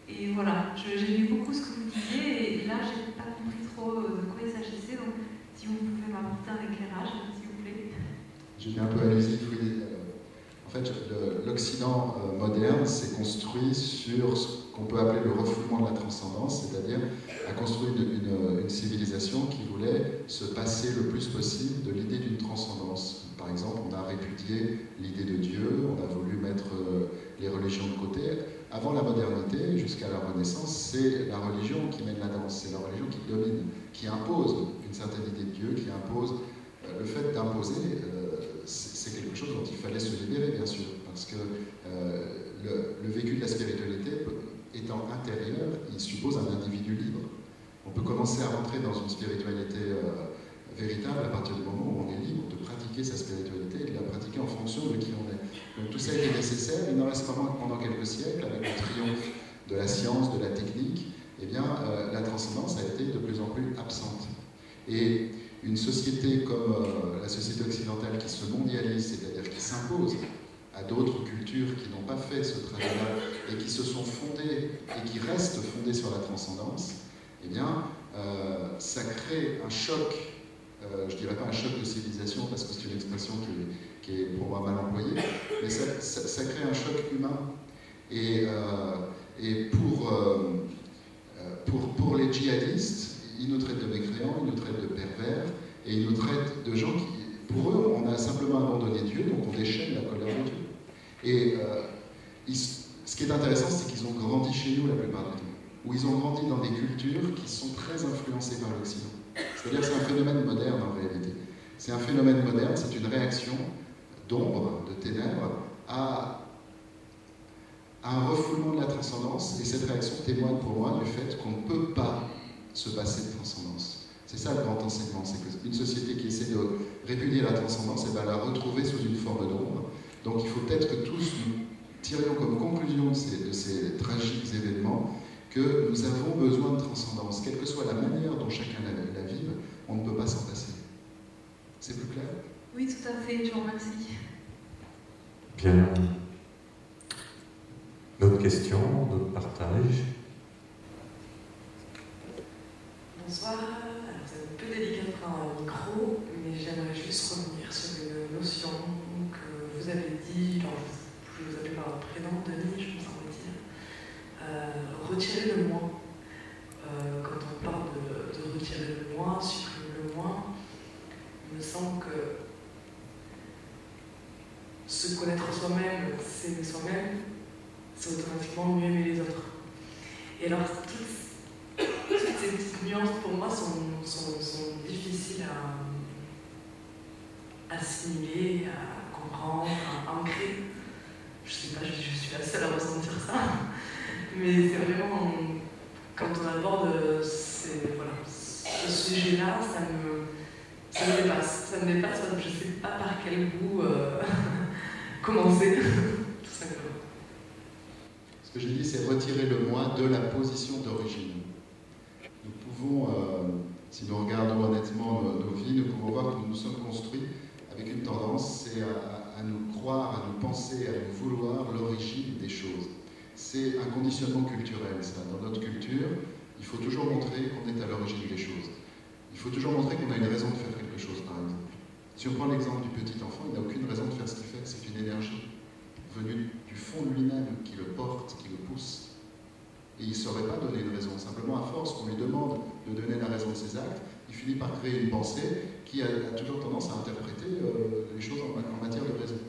Et voilà, j'ai lu beaucoup ce que vous disiez et là je n'ai pas compris trop de quoi il s'agissait. Donc si vous pouvez m'apporter un éclairage, s'il vous plaît. J'ai bien un peu allé-y, oui. En fait, l'Occident moderne s'est construit sur ce qu'on peut appeler le refoulement de la transcendance, c'est-à-dire a construit une civilisation qui voulait se passer le plus possible de l'idée d'une transcendance. Par exemple, on a répudié l'idée de Dieu, on a voulu mettre les religions de côté. Avant la modernité, jusqu'à la Renaissance, c'est la religion qui mène la danse, c'est la religion qui domine, qui impose une certaine idée de Dieu, qui impose. Le fait d'imposer, c'est quelque chose dont il fallait se libérer, bien sûr, parce que le vécu de la spiritualité, étant intérieur, il suppose un individu libre. On peut commencer à rentrer dans une spiritualité véritable à partir du moment où on est libre de pratiquer sa spiritualité et de la pratiquer en fonction de qui on est. Donc tout ça a été nécessaire, il n'en reste pas moins que pendant quelques siècles, avec le triomphe de la science, de la technique, eh bien, la transcendance a été de plus en plus absente. Et une société comme la société occidentale qui se mondialise, c'est-à-dire qui s'impose à d'autres cultures qui n'ont pas fait ce travail-là et qui se sont fondées et qui restent fondées sur la transcendance, eh bien, ça crée un choc, je ne dirais pas un choc de civilisation parce que c'est une expression qui est pour moi mal employée, mais ça crée un choc humain. Et pour les djihadistes, ils nous traitent de mécréants, ils nous traitent de pervers, et ils nous traitent de gens qui, pour eux, on a simplement abandonné Dieu, donc on déchaîne la colère de Dieu. Et ce qui est intéressant, c'est qu'ils ont grandi chez nous la plupart du temps, où ils ont grandi dans des cultures qui sont très influencées par l'Occident. C'est-à-dire que c'est un phénomène moderne en réalité. C'est un phénomène moderne, c'est une réaction d'ombre, de ténèbres, à un refoulement de la transcendance, et cette réaction témoigne pour moi du fait qu'on ne peut pas se passer de transcendance. C'est ça le grand enseignement, c'est qu'une société qui essaie de répudier la transcendance, elle va la retrouver sous une forme d'ombre. Donc il faut peut-être que tous nous tirions comme conclusion de ces tragiques événements que nous avons besoin de transcendance. Quelle que soit la manière dont chacun la vive, on ne peut pas s'en passer. C'est plus clair? Oui, tout à fait, je vous remercie. Bien. D'autres questions, d'autres partages? Bonsoir. Alors, c'est un peu délicat de prendre un micro, mais j'aimerais juste revenir sur une notion que vous avez dit, alors, je vous appelle par votre prénom, Denis, je me semble dire. Retirer le moi. Quand on parle de retirer le moi, supprimer le moi, il me semble que se connaître soi-même, s'aimer soi-même, c'est automatiquement mieux aimer les autres. Et alors, toutes ces petites nuances, pour moi, sont difficiles à assimiler, à comprendre, à ancrer. Je sais pas, je suis la seule à ressentir ça. Mais c'est vraiment, quand on aborde ce sujet-là, ça me dépasse. Ça me dépasse parce que je ne sais pas par quel bout commencer, tout simplement. Ce que j'ai dit, c'est retirer le moi de la position d'origine. Nous pouvons, si nous regardons honnêtement nos vies, nous pouvons voir que nous nous sommes construits avec une tendance, c'est à nous croire, à nous penser, à nous vouloir l'origine des choses. C'est un conditionnement culturel, ça. Dans notre culture, il faut toujours montrer qu'on est à l'origine des choses. Il faut toujours montrer qu'on a une raison de faire quelque chose, par exemple. Si on prend l'exemple du petit enfant, il n'a aucune raison de faire ce qu'il fait, c'est une énergie venue du fond de lui-même qui le porte, qui le pousse. Et il ne saurait pas donner une raison. Simplement, à force qu'on lui demande de donner la raison de ses actes, il finit par créer une pensée qui a toujours tendance à interpréter les choses en matière de raison.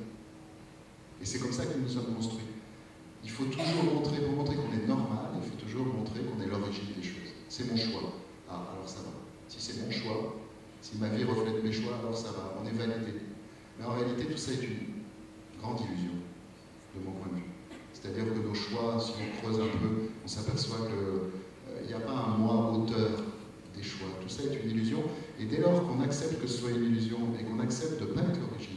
Et c'est comme ça que nous nous sommes construits. Il faut toujours montrer, pour montrer qu'on est normal, il faut toujours montrer qu'on est l'origine des choses. C'est mon choix. Ah, alors ça va. Si c'est mon choix, si ma vie reflète mes choix, alors ça va, on est validé. Mais en réalité, tout ça est une grande illusion, de mon point de vue. C'est-à-dire que nos choix, si on creuse un peu, on s'aperçoit qu'il n'y a pas un moi auteur des choix. Tout ça est une illusion. Et dès lors qu'on accepte que ce soit une illusion et qu'on accepte de ne pas être l'origine,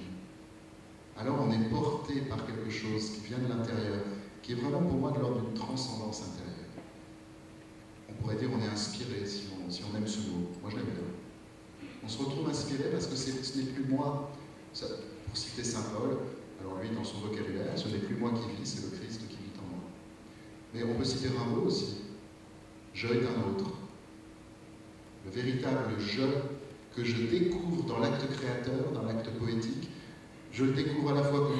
alors on est porté par quelque chose qui vient de l'intérieur, qui est vraiment pour moi de l'ordre d'une transcendance intérieure. On pourrait dire on est inspiré si on aime ce mot. Moi je l'aime bien. On se retrouve inspiré parce que ce n'est plus moi. Ça, pour citer Saint Paul, alors lui dans son vocabulaire, ce n'est plus moi qui vis, c'est le Christ qui vit en moi. Mais on peut citer Rimbaud aussi. Je est un autre. Le véritable je que je découvre dans l'acte créateur, dans l'acte poétique, je le découvre à la fois comme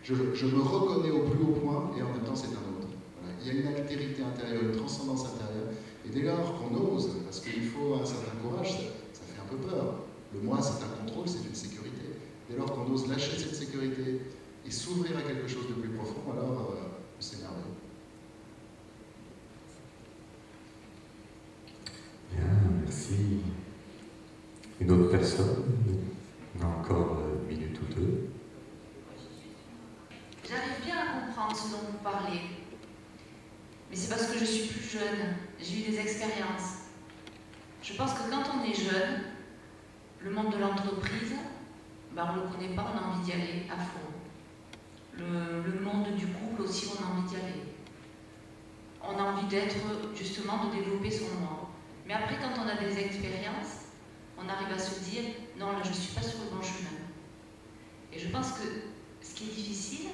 je me reconnais au plus haut point et en même temps c'est un autre. Voilà. Il y a une altérité intérieure, une transcendance intérieure. Et dès lors qu'on ose, parce qu'il faut un certain courage, ça fait un peu peur. Le moi c'est un contrôle, c'est une sécurité. Dès lors qu'on ose lâcher cette sécurité et s'ouvrir à quelque chose de plus profond, alors c'est merveilleux. Bien, merci. Une autre personne? On a encore une minute ou deux. J'arrive bien à comprendre ce dont vous parlez. Mais c'est parce que je suis plus jeune. J'ai eu des expériences. Je pense que quand on est jeune, le monde de l'entreprise, ben on ne le connaît pas, on a envie d'y aller à fond. Le monde du couple aussi, on a envie d'y aller. On a envie d'être, justement, de développer son moi. Mais après, quand on a des expériences, on arrive à se dire, non, là, je ne suis pas sur le bon chemin. Et je pense que ce qui est difficile,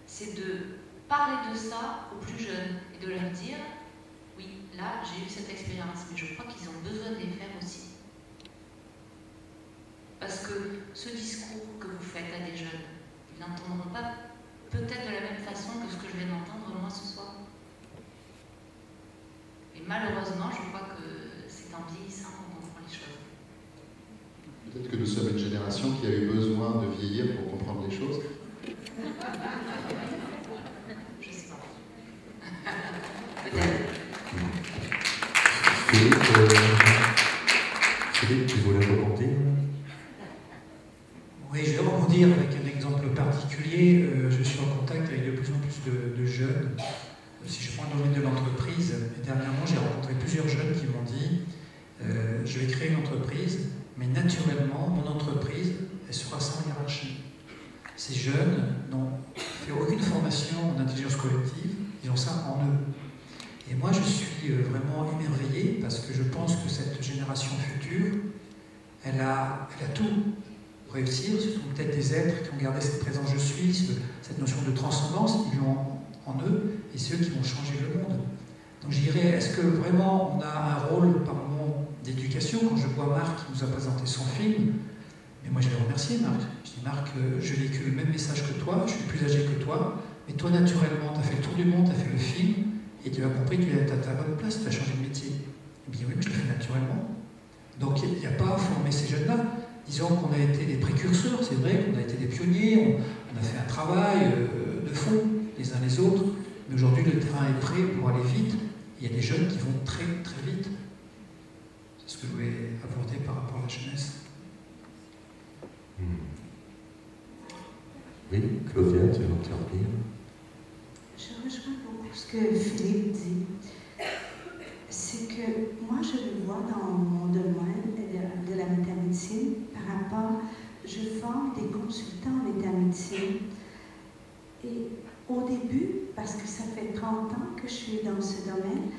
c'est de parler de ça aux plus jeunes et de leur dire, oui, là, j'ai eu cette expérience, mais je crois qu'ils ont besoin de les faire aussi. Parce que ce discours que vous faites à des jeunes, ils n'entendront pas peut-être de la même façon que ce que je viens d'entendre moi ce soir. Et malheureusement, je crois que c'est en vieillissant qu'on comprend les choses. Peut-être que nous sommes une génération qui a eu besoin de vieillir pour comprendre les choses. Je sais pas. Peut-être. Philippe, tu voulais rebondir? Oui, je vais rebondir avec un exemple particulier. Je suis en contact avec de plus en plus de jeunes. Si je prends le domaine de l'entreprise, dernièrement j'ai rencontré plusieurs jeunes qui m'ont dit je vais créer une entreprise, mais naturellement, mon entreprise, elle sera sans hiérarchie. Ces jeunes n'ont fait aucune formation en intelligence collective, ils ont ça en eux. Et moi, je suis vraiment émerveillé parce que je pense que cette génération future, elle a tout pour réussir. Ce sont peut-être des êtres qui ont gardé cette présence je suis, cette notion de transcendance, ils l'ont en eux, et c'est eux qui vont changer le monde. Donc je dirais, est-ce que vraiment on a un rôle par moment d'éducation? Quand je vois Marc qui nous a présenté son film, mais moi je l'ai remercié Marc. Je dis Marc, je véhicule le même message que toi, je suis plus âgé que toi, mais toi naturellement, tu as fait le tour du monde, tu as fait le film, et tu as compris que tu es à ta bonne place, tu as changé de métier. Il me dit oui, mais je le fais naturellement. Donc il n'y a pas à former ces jeunes-là. Disons qu'on a été des précurseurs, c'est vrai, qu'on a été des pionniers, on a fait un travail de fond les uns les autres, mais aujourd'hui le terrain est prêt pour aller vite. Il y a des jeunes qui vont très très vite. C'est ce que je voulais apporter par rapport à la jeunesse. Oui, Claudia, tu veux intervenir? Je rejoins beaucoup ce que Philippe dit. C'est que moi, je le vois dans mon domaine de la métamédecine par rapport, je forme des consultants en métamédecine. Et au début, parce que ça fait 30 ans que je suis dans ce domaine,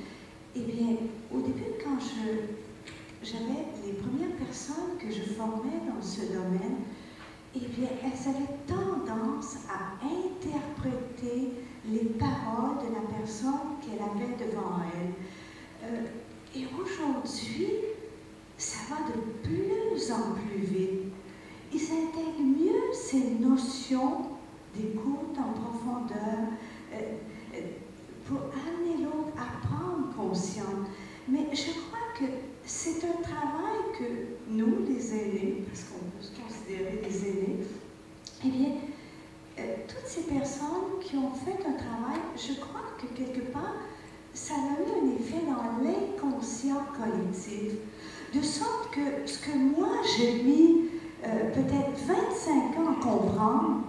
eh bien, au début, quand j'avais les premières personnes que je formais dans ce domaine, eh bien, elles avaient tendance à interpréter les paroles de la personne qu'elle avait devant elle. Et aujourd'hui, ça va de plus en plus vite. Ils intègrent mieux ces notions d'écoute en profondeur pour amener l'autre à prendre conscience. Mais je crois que c'est un travail que nous, les aînés, parce qu'on peut se considérer des aînés, eh bien, toutes ces personnes qui ont fait un travail, je crois que quelque part, ça a eu un effet dans l'inconscient collectif, de sorte que ce que moi j'ai mis peut-être 25 ans à comprendre,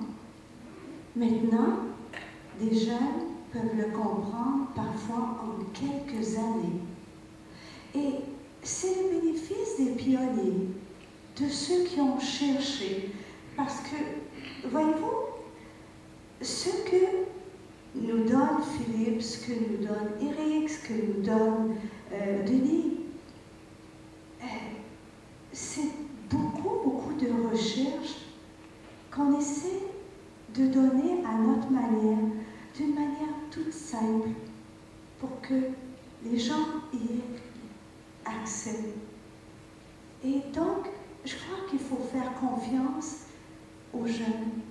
maintenant, des jeunes peuvent le comprendre parfois en quelques années. Et c'est le bénéfice des pionniers, de ceux qui ont cherché. Parce que, voyez-vous, ce que nous donne Philippe, ce que nous donne Eric, ce que nous donne Denis, c'est beaucoup de recherches qu'on essaie de donner à notre manière, d'une manière toute simple, pour que les gens y aient accès. Et donc, je crois qu'il faut faire confiance aux jeunes,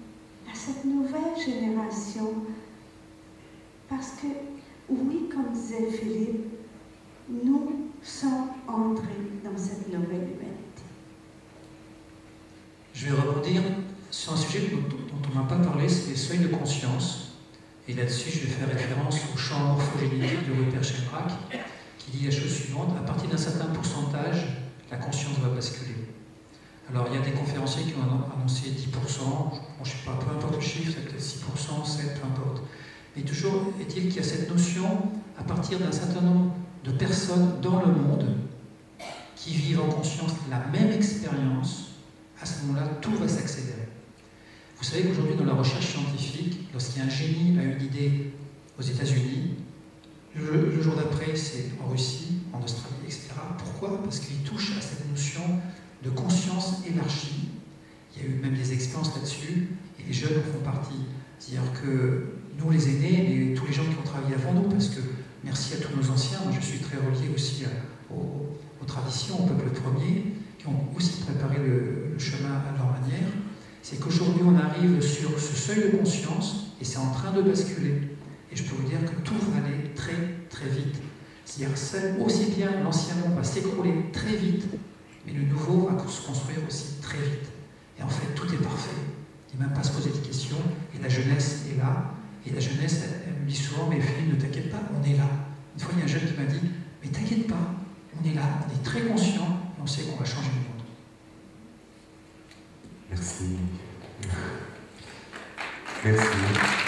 à cette nouvelle génération, parce que, oui, comme disait Philippe, nous sommes entrés dans cette nouvelle humanité. Je vais rebondir sur un sujet dont on n'a pas parlé, c'est les seuils de conscience. Et là-dessus, je vais faire référence au champ morphogénétique de Rupert Sheldrake, qui dit la chose suivante: à partir d'un certain pourcentage, la conscience va basculer. Alors, il y a des conférenciers qui ont annoncé 10%, je ne sais pas, peu importe le chiffre, c'est peut-être 6%, 7%, peu importe. Mais toujours est-il qu'il y a cette notion, à partir d'un certain nombre de personnes dans le monde qui vivent en conscience la même expérience, à ce moment-là, tout va s'accélérer. Vous savez qu'aujourd'hui, dans la recherche scientifique, lorsqu'un génie a une idée aux États-Unis, le jour d'après, c'est en Russie, en Australie, etc. Pourquoi? Parce qu'il touche à cette notion de conscience élargie. Il y a eu même des expériences là-dessus, et les jeunes en font partie. C'est-à-dire que nous, les aînés, et tous les gens qui ont travaillé avant nous, parce que merci à tous nos anciens, moi je suis très relié aussi aux traditions, au peuple premier, qui ont aussi préparé le chemin à leur manière, c'est qu'aujourd'hui on arrive sur ce seuil de conscience, et c'est en train de basculer. Et je peux vous dire que tout va aller très vite. C'est-à-dire que aussi bien l'ancien monde va s'écrouler très vite, mais le nouveau va se construire aussi très vite. Et en fait, tout est parfait. Il ne faut même pas se poser de questions. Et la jeunesse est là. Et la jeunesse, elle me dit souvent, mais Philippe, ne t'inquiète pas, on est là. Une fois, il y a un jeune qui m'a dit, mais t'inquiète pas, on est là, on est très conscient, et on sait qu'on va changer le monde. Merci. Merci.